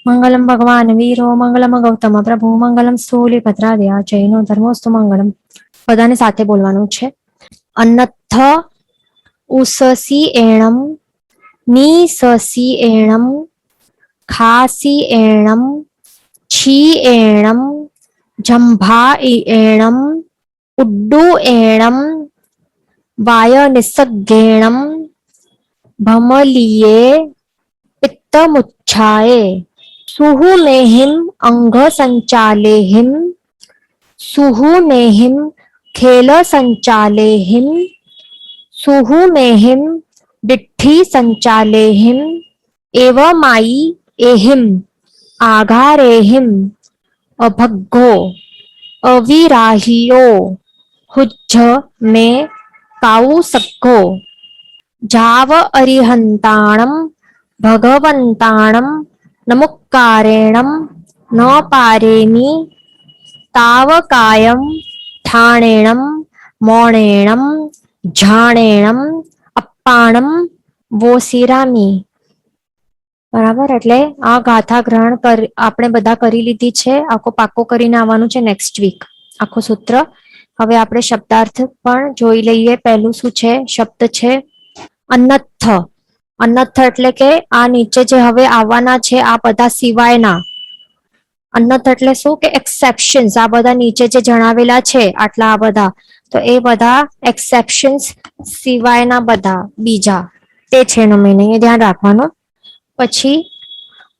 મંગલમ ભગવાન વીરો મંગલમ ગૌતમ પ્રભુ મંગલમ સ્થૂલિભદ્રાદયા જૈનો ધર્મોસ્તુ મંગલમ. બધાને સાથે બોલવાનું છે. અન્નથ ઉસસી એણમ નીસસી એણમ ખાસી એણમ છી એણમ જંભા એણમ ઉડ્ડુ એણમ વાય નિસગેણમ ભમલીયે પિત્તમુચ્છાએ સુહુનેહિમ અંઘ સંચાલેહિમ સુહુનેહિમ ખેલ સંચાલેહિમ સુહુનેહિમ દિઠ્ઠી સંચાલેહિમ એવમાઈ એહિમ આઘારેહિમ અભગ્ગો અવિરાહિયો હુજ્જ મે કાઉસક્કો જાવ અરિહંતાણમ ભગવંતાણમ નમુક્કારેણમ ન પારેમી તાવકાયમ ઠાણેણમ મોણેણમ ઝાણેણમ અપ્પાણમ વોસિરામી. બરાબર. એટલે આ ગાથા ગ્રહણ આપણે બધા કરી લીધી છે. આખો પાકો કરીને આવવાનું છે નેક્સ્ટ વીક આખું સૂત્ર. હવે આપણે શબ્દાર્થ પણ જોઈ લઈએ. પહેલું શું છે? શબ્દ છે અન્નથ. અન્નથ એટલે કે આ નીચે જે હવે આવવાના છે આ બધા સિવાયના. અન્નથ એટલે શું કે એક્સેપ્શન્સ. આ બધા નીચે જે જણાવેલા છે આટલા આ બધા, તો એ બધા એક્સેપ્શન્સ સિવાયના બધા બીજા તે છે એનો મિનિંગ, એ ધ્યાન રાખવાનું. પછી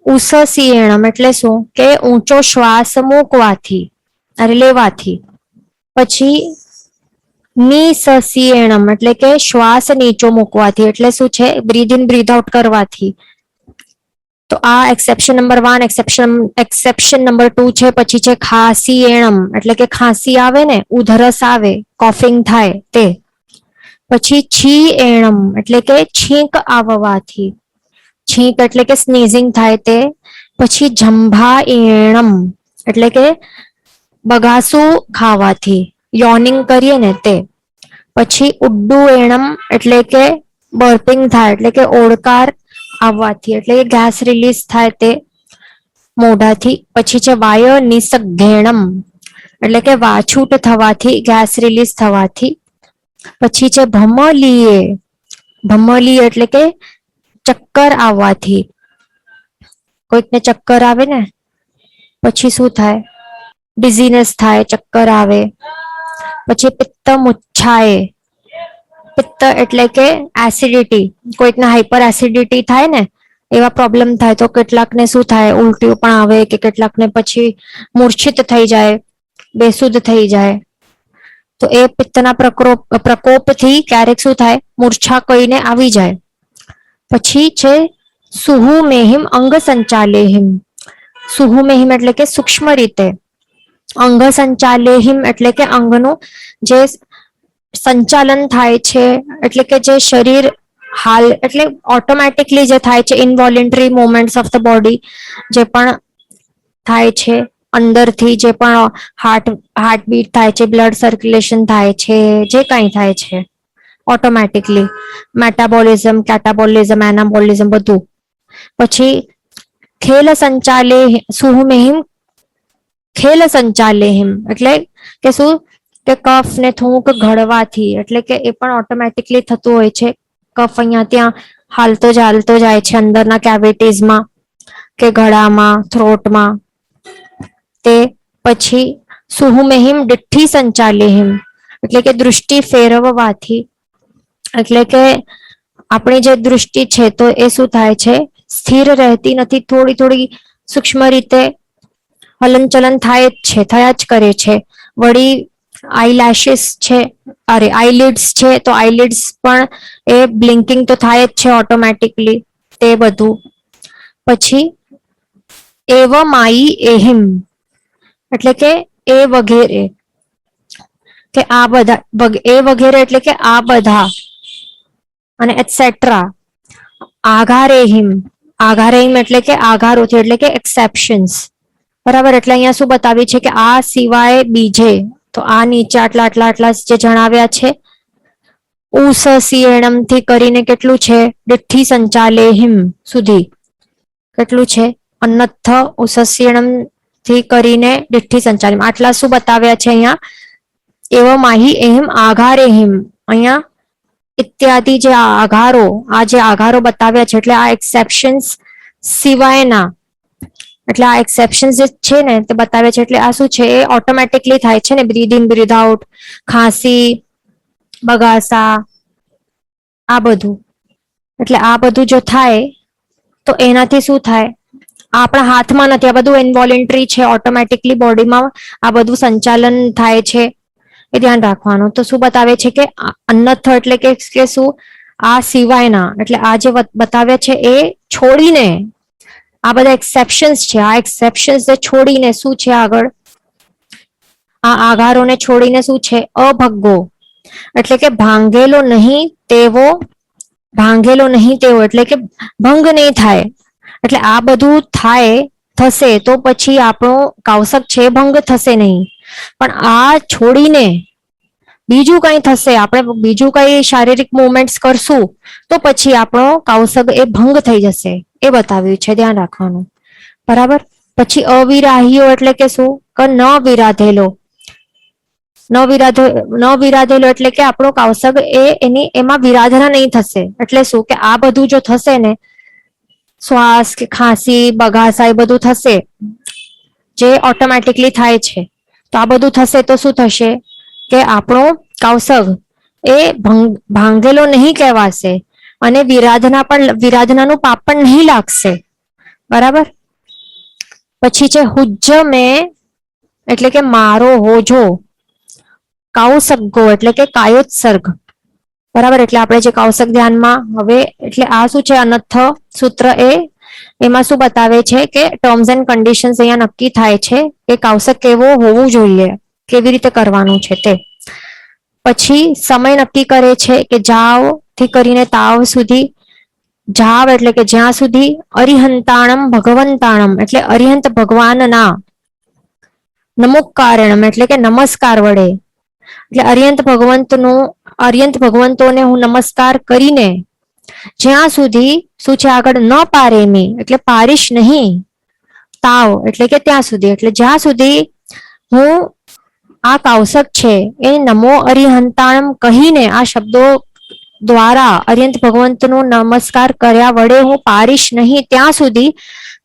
ઉસસીયણમ એટલે શું કે ઊંચો શ્વાસ મૂકવાથી અરે લેવાથી. પછી નિસસીયણમ એટલે કે શ્વાસ નીચો મૂકવાથી, એટલે શું છે બ્રીધ ઇન બ્રીધ આઉટ કરવાથી. તો આ એક્સેપ્શન નંબર 1. એક્સેપ્શન નંબર 2 છે પછી છે ખાસી એણમ એટલે કે ખાંસી આવે ને, ઉધરસ આવે, કોફિંગ થાય તે. પછી છી એણમ એટલે કે છીંક આવવાથી, છીંક એટલે કે સ્નીઝિંગ થાય તે. પછી જંભા એણમ એટલે કે બગાસું ખાવાથી, યોનિંગ કરીએ ને તે. પછી ઉડ્ડુ એણમ એટલે કે બર્પિંગ થાય એટલે કે ઓડકાર આવવાથી, એટલે કે ગેસ રિલીઝ થાય તે મોઢાથી. પછી છે વાય નિસઘેણમ એટલે કે વાછૂટ થવાથી, ગેસ રિલીઝ થવાથી. પછી છે ભમલીએ. ભમલી એટલે કે ચક્કર આવવાથી, કોઈકને ચક્કર આવે ને પછી શું થાય? ડિઝીનેસ થાય, ચક્કર આવે. પછી પિત્ત મુચ્છાએ. પિત્ત એટલે કે એસિડિટી. કોઈકને હાઇપર એસિડિટી થાય ને એવા પ્રોબ્લેમ થાય તો કેટલાકને શું થાય ઉલટીઓ પણ આવે, કે કેટલાકને પછી મૂર્છિત થઈ જાય, બેસુધ થઈ જાય. તો એ પિત્તના પ્રકોપથી ક્યારેક શું થાય મૂર્છા કોઈને આવી જાય. પછી છે સુહુ મેહિમ અંગ સંચાલેહિમ. સુહુ મેહિમ એટલે કે સૂક્ષ્મ રીતે, અંગ સંચાલેહિમ એટલે કે અંગનું જે સંચાલન થાય છે, એટલે કે જે શરીર હાલ એટલે ઓટોમેટિકલી જે થાય છે involuntary movements of the body જે પણ થાય છે અંદરથી, જે પણ હાર્ટબીટ થાય છે, બ્લડ સર્ક્યુલેશન થાય છે, જે કંઈ થાય છે ઓટોમેટિકલી, મેટાબોલિઝમ, કેટાબોલિઝમ, એનાબોલિઝમ બધું. પછી ખેલ સંચાલે સુહુમેહિમ ખેલ સંચાલેહિમ એટલે કે શું કે કફ ને થૂંક ઘડવાથી, એટલે કે એ પણ ઓટોમેટિકલી થતું હોય છે. કફ અહીંયા ત્યાં હાલતો જાય છે અંદરના કેવિટીઝમાં કે ગળામાં, થ્રોટમાં તે. પછી સુહુમેહિમ દિઠ્ઠી સંચાલેહિમ એટલે કે દૃષ્ટિ ફેરવવાથી, એટલે કે આપણી જે દૃષ્ટિ છે તો એ શું થાય છે સ્થિર રહેતી નથી, થોડી થોડી સૂક્ષ્મ રીતે હલનચલન થાય જ છે, થયા જ કરે છે. વળી આઈલેશિસ છે, અરે આઈલિડ્સ છે તો આઈલિડ્સ પણ એ બ્લિંકિંગ તો થાય જ છે ઓટોમેટિકલી તે બધું. પછી એવમાઈ એહિમ એટલે કે એ વગેરે, કે આ બધા, એ વગેરે એટલે કે આ બધા અને એટસેટ્રા. આઘારેહિમ, આઘારેહિમ એટલે કે આઘારોથી એટલે કે એક્સેપ્શન્સ. બરાબર. એટલે અહીંયા શું બતાવ્યું છે કે આ સિવાય બીજે, તો આ નીચે આટલા આટલા આટલા જે જણાવ્યા છે. ઉસસીયણમ થી કરીને કેટલું છે દિઠ્ઠી સંચાલેહિમ સુધી કેટલું છે અન્નથ ઉસસ્યણમ થી કરીને દિઠ્ઠી સંચાલિમ આટલા શું બતાવ્યા છે અહીંયા એવો માહી એમ આઘારે હિમ અહીંયા ઇત્યાદિ જે આઘારો આ જે આઘારો બતાવ્યા છે એટલે આ એક્સેપ્શન્સ સિવાયના એટલે આ એક્સેપ્શન્સ જે છે ને તે બતાવ્યા છે એટલે આ શું છે એ ઓટોમેટિકલી થાય છે ને બ્રીથ ઇન બ્રીથ આઉટ ખાંસી બગાસા આ બધું એટલે આ બધું જો થાય તો એનાથી શું થાય આ આપણા હાથમાં નથી આ બધું ઇનવોલેન્ટરી છે ઓટોમેટિકલી બોડીમાં આ બધું સંચાલન થાય છે એ ધ્યાન રાખવાનું તો શું બતાવે છે કે અન્નથ એટલે કે શું આ સિવાયના એટલે આ જે બતાવ્યા છે એ છોડીને આ બધા એક્સેપ્શન્સ છે આ એક્સેપ્શન્સ છોડીને શું છે આગળ આ આઘારોને છોડીને શું છે અભગ્ગો એટલે કે ભાંગેલો નહીં તેવો એટલે કે ભંગ નહીં થાય એટલે આ બધું થાય થશે તો પછી આપણો કૌશક છે ભંગ થશે નહીં પણ આ છોડીને બીજું કઈ થશે આપણે બીજું કઈ શારીરિક મુવમેન્ટ્સ કરશું તો પછી આપણો કૌશક એ ભંગ થઈ જશે એ બતાવ્યું છે ધ્યાન રાખવાનું બરાબર પછી અવિરાહીઓ એટલે કે શું કે ન વિરાધેલો એટલે કે આપણો કૌશક એ એની એમાં વિરાધના નહીં થશે એટલે શું કે આ બધું જો થશે ને શ્વાસ કે ખાંસી બગાસા એ બધું થશે જે ઓટોમેટિકલી થાય છે તો આ બધું થશે તો શું થશે કે આપણો કૌશક એ ભાંગેલો નહીં કહેવાશે અને વિરાધનાનું પાપ પણ નહીં લાગશે બરાબર પછી છે હુજ્જ મેં એટલે કે મારો હોજો કૌશગો એટલે કે કાયોત્સર્ગ બરાબર એટલે આપણે જે કૌશક ધ્યાનમાં હવે એટલે આ શું છે અનર્થ સૂત્ર એમાં શું બતાવે છે કે ટર્મ્સ એન્ડ કન્ડિશન્સ અહીંયા નક્કી થાય છે કે કૌશક કેવો હોવું જોઈએ કેવી રીતે કરવાનું છે તે પછી સમય નક્કી કરે છે કે જાવ થી કરીને તાવ સુધી જાવ એટલે કે જ્યાં સુધી અરિહંતાણમ ભગવંતાણમ એટલે અરિહંત ભગવાનના નમુકારણમ એટલે કે નમસ્કાર વડે એટલે અરિયંત ભગવંતોને હું નમસ્કાર કરીને જ્યાં સુધી શું છે આગળ ન પારેમી એટલે પારીશ નહીં તાવ એટલે કે ત્યાં સુધી એટલે જ્યાં સુધી હું આ કૌશક છે એ નમો અરિહંતાણમ કહીને આ શબ્દો દ્વારા અરિયંત ભગવંતનો નમસ્કાર કર્યા વડે હું પારીશ નહીં ત્યાં સુધી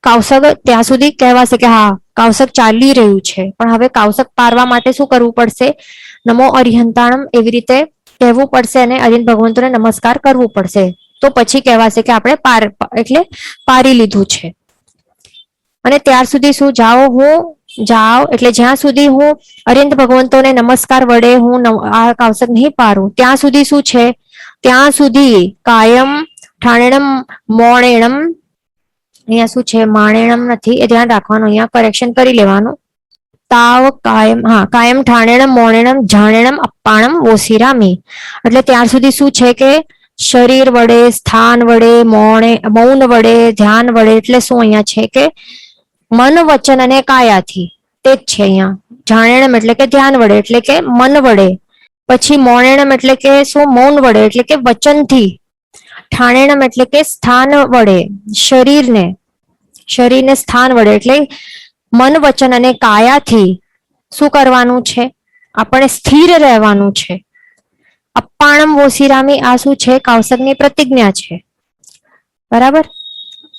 કૌશક ત્યાં સુધી કહેવાશે કે હા કૌશક ચાલી રહ્યું છે પણ હવે કૌશક પારવા માટે શું કરવું પડશે નમો અરિહંતાણમ એવી રીતે કહેવું પડશે અને અરિયંત ભગવંતોને નમસ્કાર કરવું પડશે તો પછી કહેવાશે કે આપણે એટલે પારી લીધું છે અને ત્યાર સુધી શું જાઓ એટલે જ્યાં સુધી હું અરિયંત ભગવંતોને નમસ્કાર વડે હું આ કૌશક નહીં પારું ત્યાં સુધી શું છે ત્યાં સુધી કાયમ ઠાણેણમ મોણેણમ અહીંયા શું છે માણેણમ નથી એ ધ્યાન રાખવાનું અહીંયા કરેક્શન કરી લેવાનું તાવ કાયમ ઠાણેણમ મોણેણમ જાણેણમ અપ્પાણમ ઓસિરામી એટલે ત્યાર સુધી શું છે કે શરીર વડે સ્થાન વડે મૌન વડે ધ્યાન વડે એટલે શું અહીંયા છે કે મન વચન અને કાયાથી તે જ છે અહીંયા જાણેણમ એટલે કે ધ્યાન વડે એટલે કે મન વડે પછી મોણેણમ એટલે કે શું મૌન વડે એટલે કે વચનથી ઠાણેણમ એટલે કે સ્થાન વડે શરીરને સ્થાન વડે એટલે મન વચન અને કાયાથી શું કરવાનું છે આપણે સ્થિર રહેવાનું છે અપ્પાણમ વોસિરામી આ શું છે કૌશકની પ્રતિજ્ઞા છે બરાબર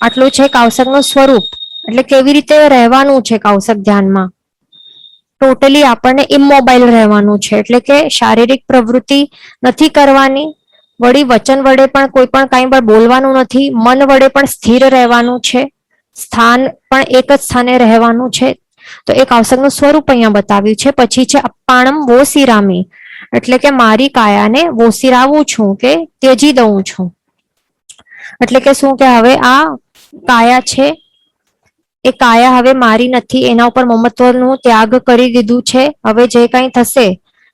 આટલું છે કૌશકનું સ્વરૂપ એટલે કેવી રીતે રહેવાનું છે કૌશક ધ્યાનમાં ટોટલી આપણને ઇમોબાઇલ રહેવાનું છે એટલે કે શારીરિક પ્રવૃત્તિ નથી કરવાની વળી વચન વડે પણ કોઈ પણ કાંઈ પણ બોલવાનું નથી મન વડે પણ સ્થિર રહેવાનું છે સ્થાન પણ એક જ સ્થાને રહેવાનું છે તો એ કૌશકનું સ્વરૂપ અહીંયા બતાવ્યું છે પછી છે અપ્પાણમ વોસિરામી એટલે કે મારી કાયાને વોસિરાવું છું કે ત્યજી દઉં છું એટલે કે શું કે હવે આ કાયા છે એ કાયા હવે મારી નથી એના ઉપર મમત્વનું ત્યાગ કરી દીધું છે હવે જે કંઈ થશે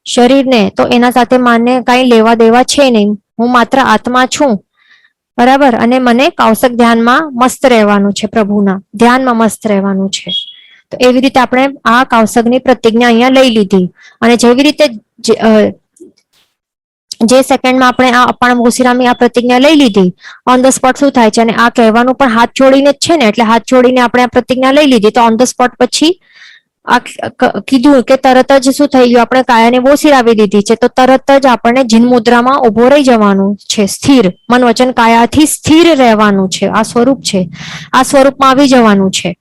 શરીરને તો એના સાથે માને કંઈ લેવા દેવા છે નહીં હું માત્ર આત્મા છું બરાબર અને મને કૌશક ધ્યાનમાં મસ્ત રહેવાનું છે પ્રભુના ધ્યાનમાં મસ્ત રહેવાનું છે તો એવી રીતે આપણે આ કૌશકની પ્રતિજ્ઞા અહીંયા લઈ લીધી અને જેવી રીતે જે સેકન્ડમાં આપણે આ અપાણ મોસીરામી આ પ્રતિજ્ઞા લઈ લીધી ઓન ધ સ્પોટ શું થાય છે, અને આ કહેવાનું પણ હાથ જોડીને જ છે ને, એટલે હાથ જોડીને આપણે આ પ્રતિજ્ઞા લઈ લીધી તો ઓન ધ સ્પોટ પછી આ કીધું કે તરત જ શું થઈ ગયું, આપણે કાયાને બોસીરાવી દીધી છે તો તરત જ આપણને જીન મુદ્રામાં ઉભો રહી જવાનું છે, સ્થિર મન વચન કાયાથી સ્થિર રહેવાનું છે. આ સ્વરૂપ છે, આ સ્વરૂપમાં આવી જવાનું છે.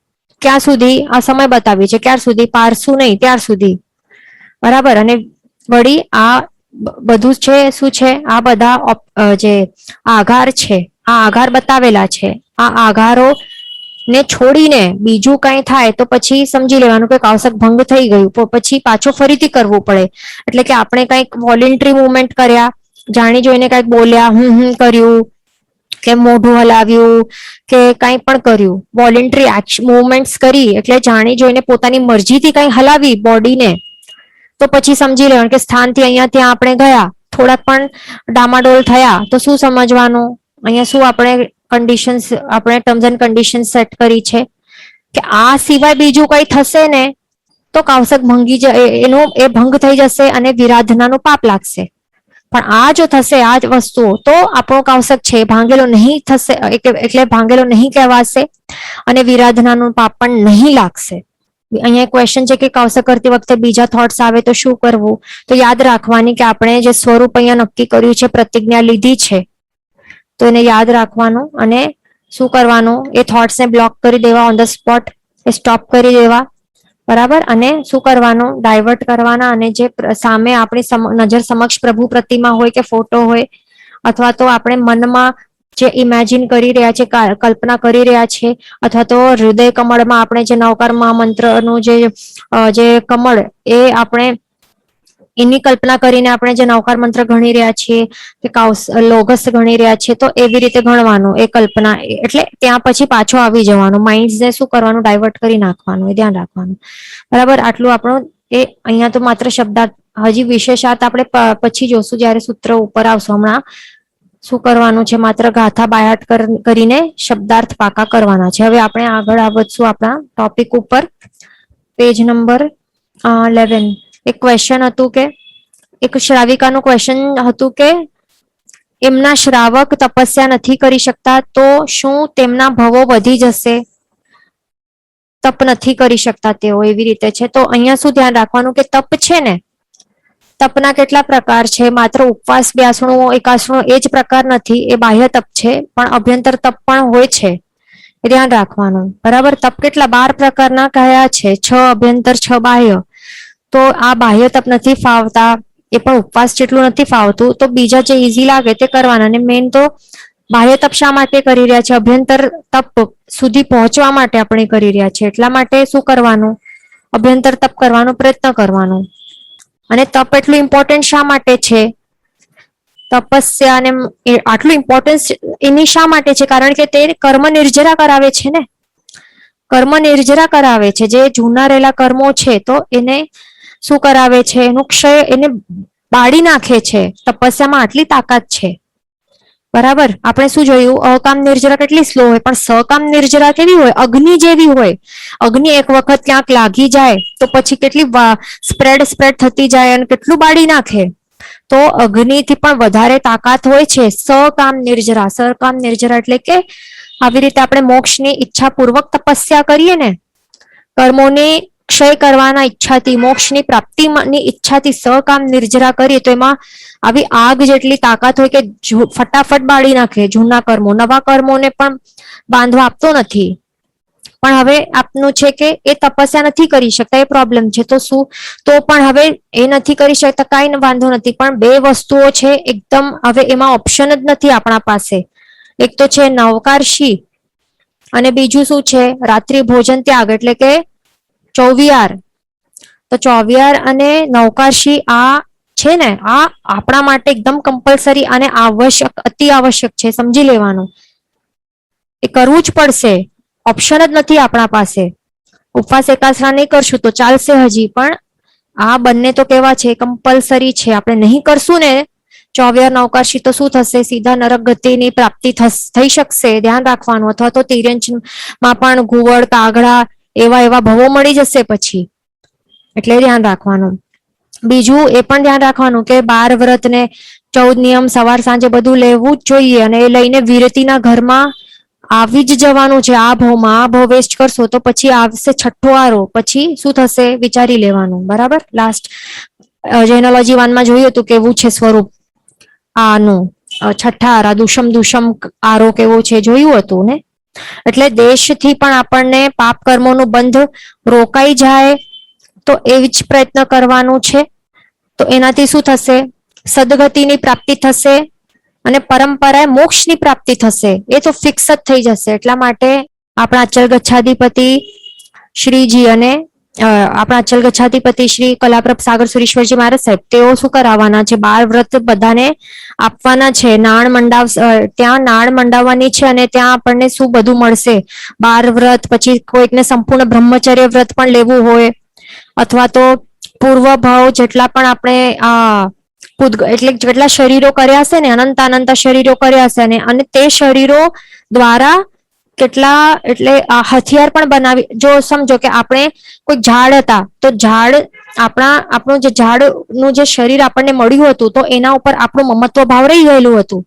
ક્યાં સુધી? આ સમય બતાવી છે ક્યાર સુધી? પારસું નહીં ત્યાર સુધી, બરાબર. અને વળી આ બધું છે શું છે, આ બધા જે આધાર છે આ આધાર બતાવેલા છે, આ આધારો ને છોડીને બીજું કઈ થાય તો પછી સમજી લેવાનું કે કાવસક ભંગ થઈ ગયું, પછી પાછો ફરીથી કરવું પડે. એટલે કે આપણે કઈક વોલેન્ટરી મુવમેન્ટ કર્યા, જાણી જોઈને કઈક બોલ્યા, કર્યું કે મોઢું હલાવ્યું કે કંઈ પણ કર્યું, વોલેન્ટરી મુવમેન્ટ્સ કરી એટલે જાણી જોઈને પોતાની મરજીથી કઈ હલાવી બોડીને, તો પછી સમજી લેવાનું કે સ્થાનથી અહીંયા ત્યાં આપણે ગયા, થોડાક પણ ડામાડોલ થયા તો શું સમજવાનું, અહીંયા શું આપણે કન્ડિશન્સ, આપણે ટર્મ્સ એન્ડ કન્ડિશન્સ સેટ કરી છે કે આ સિવાય બીજું કઈ થશે ને તો કાવસક ભંગી એનો એ ભંગ થઈ જશે અને વિરાધનાનું પાપ લાગશે. પણ આ જો થશે આ જ વસ્તુઓ તો આપણો કાવસક છે ભાંગેલો નહીં થશે, એટલે ભાંગેલો નહીં કહેવાશે અને વિરાધનાનું પાપ પણ નહીં લાગશે. અહીંયા ક્વેશ્ચન છે કે કાવસક કરતી વખતે બીજા થોટ્સ આવે તો શું કરવું? તો યાદ રાખવાની કે આપણે જે સ્વરૂપ અહીંયા નક્કી કર્યું છે, પ્રતિજ્ઞા લીધી છે, તો એને યાદ રાખવાનું અને શું કરવાનું, એ થોટ્સને બ્લોક કરી દેવા on the spot, A stop કરી દેવા, બરાબર. અને શું કરવાનું, ડાયવર્ટ કરવાના, અને જે સામે આપણી નજર સમક્ષ પ્રભુ પ્રતિમા હોય કે ફોટો હોય અથવા તો આપણે મનમાં જે ઇમેજિન કરી રહ્યા છે, કલ્પના કરી રહ્યા છે, અથવા તો હૃદય કમળમાં આપણે જે નવકાર મહામંત્રનું જે કમળ એ આપણે એની કલ્પના કરીને આપણે જે નવકાર મંત્ર ગણી રહ્યા છીએ કે લોગસ ગણી રહ્યા છીએ, તો એવી રીતે ગણવાનું એ કલ્પના, એટલે ત્યાં પછી પાછો આવી જવાનું, માઇન્ડને શું કરવાનું, ડાયવર્ટ કરી નાખવાનું, એ ધ્યાન રાખવાનું, બરાબર. આટલું આપણું એ અહીંયા તો માત્ર શબ્દાર્થ, હજી વિશેષાત આપણે પછી જોશું જ્યારે સૂત્ર ઉપર આવશું. હમણાં શું કરવાનું છે, માત્ર ગાથા બાયાટ કરીને શબ્દાર્થ પાકા કરવાના છે. હવે આપણે આગળ વધશું આપણા ટોપિક ઉપર. Page number 11. એક ક્વેશ્ચન હતું કે એક શ્રાવિકાનું ક્વેશ્ચન હતું કે એમના શ્રાવક તપસ્યા નથી કરી શકતા તો શું તેમના ભવો વધી જશે? તપ નથી કરી શકતા તેઓ, એવી રીતે છે. તો અહીંયા શું ધ્યાન રાખવાનું કે તપ છે ને, તપના કેટલા પ્રકાર છે, માત્ર ઉપવાસ બ્યાસણું એકાસણું એ જ પ્રકાર નથી, એ બાહ્ય તપ છે, પણ અભ્યંતર તપ પણ હોય છે, એ ધ્યાન રાખવાનું, બરાબર. તપ કેટલા 12 પ્રકારના કયા છે, 6 અભ્યંતર 6 બાહ્ય. તો આ બાહ્ય તપ નથી ફાવતા, એ પણ ઉપવાસ જેટલું નથી ફાવતું, તો બીજા જે ઈઝી લાગે તે કરવાના. અને મેઇન તો બાહ્ય તપ શા માટે કરી રહ્યા છે, અભ્યંતર તપ સુધી પહોંચવા માટે આપણે કરી રહ્યા છે, એટલા માટે શું કરવાનું, અભ્યંતર તપ કરવાનો પ્રયત્ન કરવાનો. અને તપ એટલું ઇમ્પોર્ટન્ટ શા માટે છે, તપસ્યા અને આટલું ઇમ્પોર્ટન્સ એની શા માટે છે, કારણ કે તે કર્મ નિર્જરા કરાવે છે ને, કર્મ નિર્જરા કરાવે છે. જે જૂના રહેલા કર્મો છે તો એને શું કરાવે છે, એનું ક્ષય, એને બાળી નાખે છે. તપસ્યામાં આટલી તાકાત છે, બરાબર. આપણે શું જોયું, અકામ નિર્જરા કેટલી સ્લો હોય, પણ સકામ નિર્જરા કેવી હોય, અગ્નિ જેવી હોય. અગ્નિ એક વખત ક્યાંક લાગી જાય તો પછી કેટલી સ્પ્રેડ થતી જાય અને કેટલું બાળી નાખે. તો અગ્નિથી પણ વધારે તાકાત હોય છે સકામ નિર્જરા. સકામ નિર્જરા એટલે કે આવી રીતે આપણે મોક્ષની ઈચ્છાપૂર્વક તપસ્યા કરીએ ને, કર્મોની ક્ષય કરવાના ઈચ્છાથી, મોક્ષની પ્રાપ્તિની ઈચ્છાથી સકામ નિર્જરા કરીએ તો એમાં આવી આગ જેટલી તાકાત હોય કે ફટાફટ બાળી નાખે જૂના કર્મો, નવા કર્મોને પણ બાંધવા આપતો નથી. પણ હવે આપનું છે કે એ તપસ્યા નથી કરી શકતા, એ પ્રોબ્લેમ છે. તો શું, તો પણ હવે એ નથી કરી શકતા, કાંઈ વાંધો નથી, પણ બે વસ્તુઓ છે એકદમ, હવે એમાં ઓપ્શન જ નથી આપણા પાસે. એક તો છે નવકારશી અને બીજું શું છે, રાત્રિ ભોજન ત્યાગ એટલે કે ચોવિયાર. તો ચોવિયાર અને નવકારશી આ છે ને, આ આપણા માટે એકદમ કમ્પલસરી અને આવશ્યક, અતિ આવશ્યક છે, સમજી લેવાનું. એ કરવું જ પડશે, ઓપ્શન જ નથી આપણા પાસે. ઉપવાસ એકાસરા નહીં કરશું તો ચાલશે હજી, પણ આ બંને તો કેવા છે, કમ્પલસરી છે. આપણે નહીં કરશું ને ચોવિયાર નવકાશી તો શું થશે, સીધા નરક ગતિની પ્રાપ્તિ થઈ શકશે, ધ્યાન રાખવાનું. અથવા તો તિર્યંચમાં પણ ઘુવડ, કાગડા એવા ભવો મળી જશે પછી, એટલે ધ્યાન રાખવાનું. બીજું એ પણ ધ્યાન રાખવાનું કે 12 વ્રત ને 14 નિયમ સવાર સાંજે બધું લેવું જ જોઈએ અને એ લઈને વિરતિના ઘરમાં આવી જ જવાનું છે. આ ભાવમાં આ ભાવ વેસ્ટ કરશો તો પછી આવશે છઠ્ઠો આરો, પછી શું થશે વિચારી લેવાનું. બરાબર. લાસ્ટ જેનોલોજી 1 માં જોયું હતું કેવું છે સ્વરૂપ આનું. છઠ્ઠા આરા દુષમ દુષમ આરો કેવો છે જોયું હતું ને. એટલે દેશથી પણ આપણને પાપ કર્મોનું બંધ રોકાઈ જાય તો એવી જ પ્રયત્ન કરવાનું છે. તો એનાથી શું થશે? સદગતિની પ્રાપ્તિ થશે અને પરંપરાએ મોક્ષની પ્રાપ્તિ થશે. એ તો ફિક્સ જ થઈ જશે. એટલા માટે આપણા અચલ ગચ્છાધિપતિ શ્રીજી અને આપણા અચલ ગચ્છાધિપતિ શ્રી કલાપ્રભ સાગર સુરેશ્વરજી મહારાજ સાહેબ તેઓ શું કરાવવાના છે? 12 વ્રત બધાને આપવાના છે. નાણ મંડાવ ત્યાં નાણ મંડાવવાની છે અને ત્યાં આપણને શું બધું મળશે? 12 વ્રત, પછી કોઈકને સંપૂર્ણ બ્રહ્મચર્ય વ્રત પણ લેવું હોય અથવા તો પૂર્વ ભાવ જેટલા પણ આપણે એટલે જેટલા શરીરો કર્યા હશે ને, અનંત અનંત શરીરો કર્યા હશે અને તે શરીરો દ્વારા કેટલા એટલે હથિયાર પણ બનાવી. જો સમજો કે આપણે કોઈ ઝાડ હતા તો ઝાડ આપણું જે ઝાડનું જે શરીર આપણને મળ્યું હતું તો એના ઉપર આપણું મમત્વ ભાવ રહી ગયેલું હતું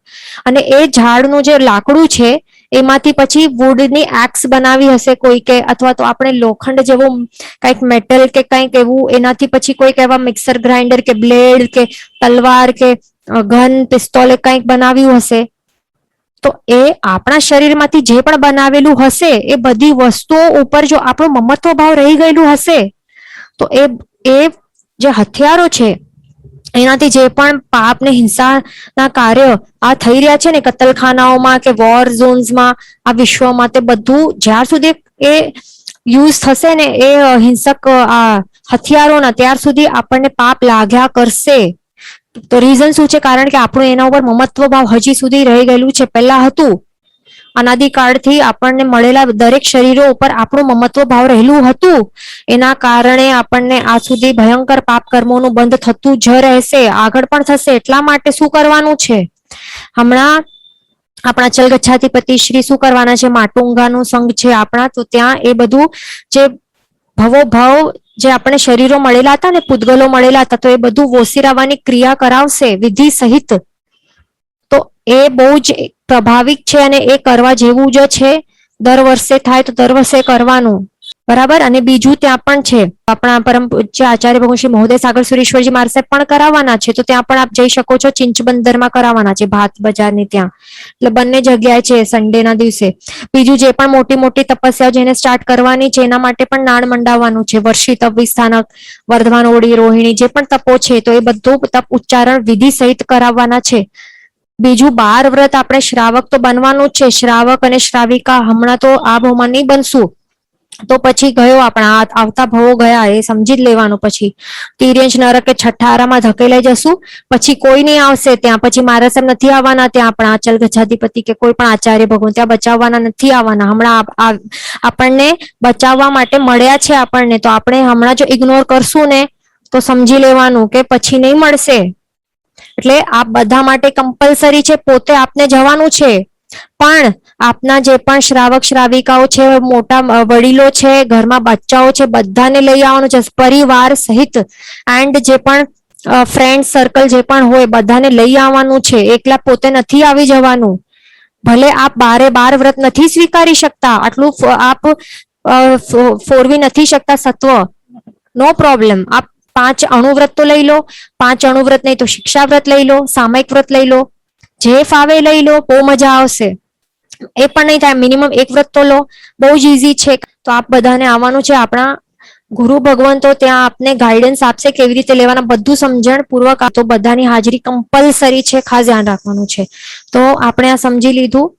અને એ ઝાડનું જે લાકડું છે એમાંથી પછી વુડની એક્સ બનાવી હશે કોઈ કે, અથવા તો આપણે લોખંડ જેવું કંઈક મેટલ કે કંઈક એવું એનાથી પછી કોઈક એવા મિક્સર ગ્રાઇન્ડર કે બ્લેડ કે તલવાર કે ગન પિસ્તોલ કંઈક બનાવ્યું હશે. તો એ આપણા શરીરમાંથી જે પણ બનાવેલું હશે એ બધી વસ્તુઓ ઉપર જો આપણો મમત્વ ભાવ રહી ગયેલું હશે તો એ જે હથિયારો છે એનાથી જે પણ પાપ ને હિંસાના કાર્ય આ થઈ રહ્યા છે ને કતલખાનાઓમાં કે વોર ઝોન્સમાં આ વિશ્વમાં, તે બધું જ્યાર સુધી એ યુઝ થશે ને એ હિંસક આ હથિયારોના, ત્યાર સુધી આપણને પાપ લાગ્યા કરશે. તો રીઝન શું છે? કારણ કે આપણું એના ઉપર મમત્વ ભાવ હજી સુધી રહી ગયેલું છે. પહેલા હતું, અનાદિકાળથી આપણને મળેલા દરેક શરીરો ઉપર આપણું મમત્વ ભાવ રહેલું હતું. એના કારણે આપણને આજ સુધી ભયંકર પાપ કર્મોનું બંધ થતું જ રહેશે, આગળ પણ થશે. એટલા માટે શું કરવાનું છે? હમણાં આપણા અચલ ગચ્છાધિપતિ શ્રી શું કરવાના છે? માટુંગાનું સંઘ છે આપણા, તો ત્યાં એ બધું જે ભવો ભાવ જે આપણે શરીરો મળેલા હતા ને, પૂતગલો મળેલા હતા, તો એ બધું વોસીરાવાની ક્રિયા કરાવશે વિધિ સહિત. તો એ બહુ જ પ્રભાવિક છે અને એ કરવા જેવું જ છે. દર વર્ષે થાય તો દર વર્ષે કરવાનું. બરાબર. અને બીજું ત્યાં પણ છે આપણા પરમ પૂજ્ય આચાર્ય ભગવાન શ્રી મહોદય સાગર સુરેશ્વરજી મહારાજ સાહેબ પણ કરાવવાના છે. તો ત્યાં પણ આપ જઈ શકો છો. ચિંચબંદરમાં કરાવવાના છે, ભાત બજારની ત્યાં. એટલે બંને જગ્યાએ છે સન્ડેના દિવસે. બીજું જે પણ મોટી મોટી તપસ્યાઓ જેને સ્ટાર્ટ કરવાની છે એના માટે પણ નાણ મંડાવવાનું છે. વર્ષી તપ વિસ્થાનક, વર્ધમાન ઓળી, રોહિણી જે પણ તપો છે તો એ બધું તપ ઉચ્ચારણ વિધિ સહિત કરાવવાના છે. બીજું 12 વ્રત આપણે શ્રાવક તો બનવાનું જ છે. શ્રાવક અને શ્રાવિકા હમણાં તો આ ભાવમાં નહીં બનશું તો પછી ગયો આપણા આવતા ભાવો ગયા, એ સમજી જ લેવાનું. પછી તિર્યંશ નરક કે છઠ્ઠારામાં ધકેલાઈ જશું. પછી કોઈ નહીં આવશે ત્યાં. પછી મહારાજ સાહેબ નથી આવવાના ત્યાં, આપણા અચલ ગચ્છાધિપતિ કે કોઈ પણ આચાર્ય ભગવાન ત્યાં બચાવવાના નથી આવવાના. હમણાં આપણને બચાવવા માટે મળ્યા છે આપણને, તો આપણે હમણાં જો ઇગ્નોર કરશું ને તો સમજી લેવાનું કે પછી નહીં મળશે. એટલે આ બધા માટે કમ્પલસરી છે. પોતે આપને જવાનું છે પણ આપના જે પણ શ્રાવક શ્રાવિકાઓ છે, મોટા વડીલો છે, ઘરમાં બચ્ચાઓ છે, બધાને લઈ આવવાનું છે પરિવાર સહિત. એન્ડ જે પણ ફ્રેન્ડ સર્કલ જે પણ હોય બધાને લઈ આવવાનું છે. એકલા પોતે નથી આવી જવાનું. ભલે આપ 12 વ્રત નથી સ્વીકારી શકતા, આટલું આપ ફોરવી નથી શકતા સત્વ, નો પ્રોબ્લેમ. આપ 5 અણુવ્રત તો લઈ લો. 5 અણુવ્રત નહીં તો શિક્ષા વ્રત લઈ લો, સામયિક વ્રત લઈ લો, જે ફાવે લઈ લો, બહુ મજા આવશે. એ પણ નહીં થાય મિનિમમ 1 વ્રત તો લો, બહુ જ ઈઝી છે. તો આપ બધાને આવવાનું છે. આપણા ગુરુ ભગવાન તો ત્યાં આપને ગાઈડન્સ આપશે કેવી રીતે લેવાના, બધું સમજણ પૂર્વક. તો બધાની હાજરી કમ્પલસરી છે, ખાસ ધ્યાન રાખવાનું છે. તો આપણે આ સમજી લીધું.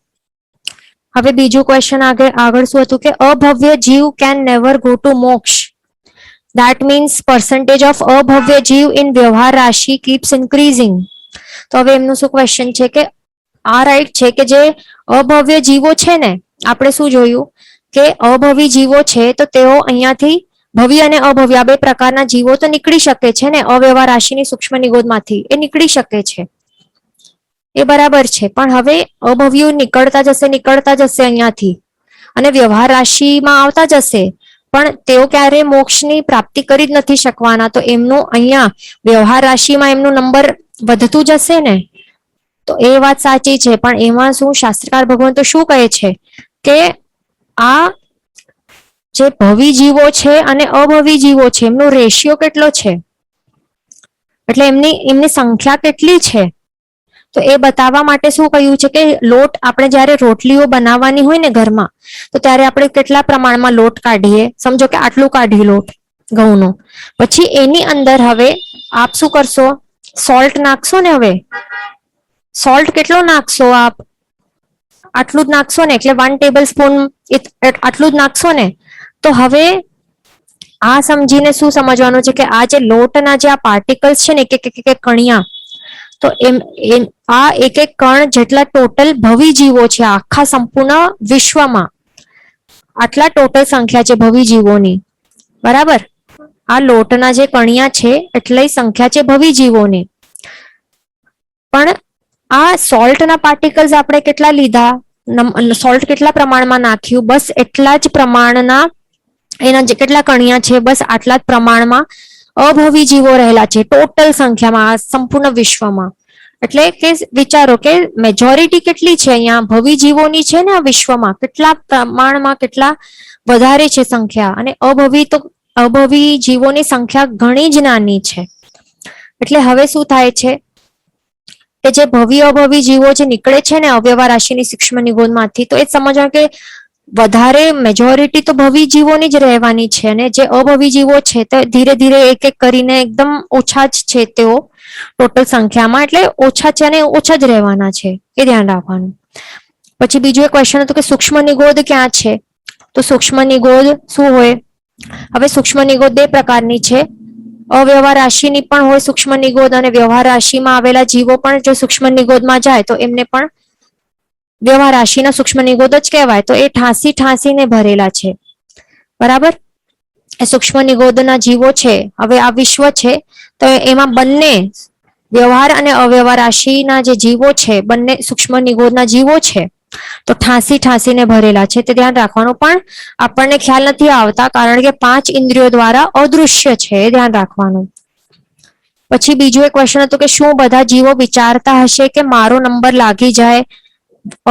હવે બીજું ક્વેશ્ચન આગળ શું હતું કે અભવ્ય જીવ કેન નેવર ગો ટુ મોક્ષ. That means percentage of અભવ્ય જીવ in વ્યવહાર રાશિ keeps increasing. તો હવે એમનું શું ક્વેશ્ચન છે કે આ રાઈટ છે કે જે અભવ્ય જીવો છે ને, આપણે શું જોયું કે અભવી જીવો છે તો તેઓ અહીંયાથી ભવ્ય અને અભવ્ય બે પ્રકારના જીવો તો નીકળી શકે છે ને, અવ્યવહાર રાશિની સૂક્ષ્મ નિગોદમાંથી એ નીકળી શકે છે, એ બરાબર છે. પણ હવે અભવ્યો નીકળતા જશે અહીંયાથી અને વ્યવહાર રાશિમાં આવતા જશે, પણ તેઓ ક્યારે મોક્ષની પ્રાપ્તિ કરી જ નથી શકવાના. તો એમનું અહીંયા વ્યવહાર રાશિમાં એમનો નંબર વધતું જશે ને, તો એ વાત સાચી છે, પણ એમાં શું શાસ્ત્રકાર ભગવાન તો શું કહે છે કે આ જે ભવી જીવો છે અને અભવી જીવો છે એમનો રેશિયો કેટલો છે, એટલે એમની એમની સંખ્યા કેટલી છે, તો એ બતાવવા માટે શું કહ્યું છે કે લોટ આપણે જ્યારે રોટલીઓ બનાવવાની હોય ને ઘરમાં, તો ત્યારે આપણે કેટલા પ્રમાણમાં લોટ કાઢીએ, સમજો કે આટલું કાઢી લોટ ઘઉંનો, પછી એની અંદર હવે આપ શું કરશો, સોલ્ટ નાખશો ને, હવે સોલ્ટ કેટલો નાખશો આપ, આટલું જ નાખશો ને, એટલે 1 ટેબલ સ્પૂન આટલું જ નાખશો ને, તો હવે આ સમજીને શું સમજવાનું છે કે આ જે લોટના જે આ પાર્ટિકલ્સ છે ને, એક કણિયા, તો એમ આ એક કણ જેટલા ટોટલ ભવી જીવો છે આખા સંપૂર્ણ વિશ્વમાં, આટલા ટોટલ સંખ્યા છે ભવી જીવોની, બરાબર, આ લોટના જે કણિયા છે એટલે સંખ્યા છે ભવી જીવોની, પણ આ સોલ્ટના પાર્ટિકલ્સ આપણે કેટલા લીધા, સોલ્ટ કેટલા પ્રમાણમાં નાખ્યું, બસ એટલા જ પ્રમાણના એના જે કેટલા કણિયા છે બસ આટલા જ પ્રમાણમાં અભવી જીવો રહેલા છે ટોટલ સંખ્યામાં સંપૂર્ણ વિશ્વમાં, એટલે કે વિચારો કે મેજોરિટી કેટલી છે અહીંયા ભવી જીવોની છે ને આ વિશ્વમાં, કેટલા પ્રમાણમાં કેટલા વધારે છે સંખ્યા, અને અભવી જીવોની સંખ્યા ઘણી જ નાની છે. એટલે હવે શું થાય છે કે જે ભવી અભવી જીવો જે નીકળે છે ને અવ્યવહાર રાશિની સૂક્ષ્મ નિગોદમાંથી, તો એ સમજવા કે વધારે મેજોરિટી તો ભવી જીવોની જ રહેવાની છે, અને જે અભવી જીવો છે તો ધીરે ધીરે એક એક કરીને એકદમ ઓછા જ છે તેઓ ટોટલ સંખ્યામાં, એટલે ઓછા છે અને ઓછા જ રહેવાના છે, એ ધ્યાન રાખવાનું. પછી બીજો એક ક્વેશ્ચન હતો કે સૂક્ષ્મ નિગોદ ક્યાં છે, તો સૂક્ષ્મ નિગોદ શું હોય, હવે સૂક્ષ્મ નિગોદ બે પ્રકારની છે, અવ્યવહાર રાશિની પણ હોય સૂક્ષ્મ નિગોદ, અને વ્યવહાર રાશિમાં આવેલા જીવો પણ જો સૂક્ષ્મ નિગોદમાં જાય તો એમને પણ વ્યવહાર રાશિના સૂક્ષ્મ નિગોદ જ કહેવાય, તો એ ઠાંસીને ભરેલા છે, બરાબર. એ સૂક્ષ્મ નિગોદના જીવો છે, હવે આ વિશ્વ છે તો એમાં બંને વ્યવહાર અને અવ્યવહાર રાશિના જે જીવો છે બંને સૂક્ષ્મ નિગોદના જીવો છે, તો ઠાંસીને ભરેલા છે, તે ધ્યાન રાખવાનું, પણ આપણને ખ્યાલ નથી આવતા કારણ કે 5 ઇન્દ્રિયો દ્વારા અદૃશ્ય છે, એ ધ્યાન રાખવાનું. પછી બીજો એક ક્વેશ્ચન હતો કે શું બધા જીવો વિચારતા હશે કે મારો નંબર લાગી જાય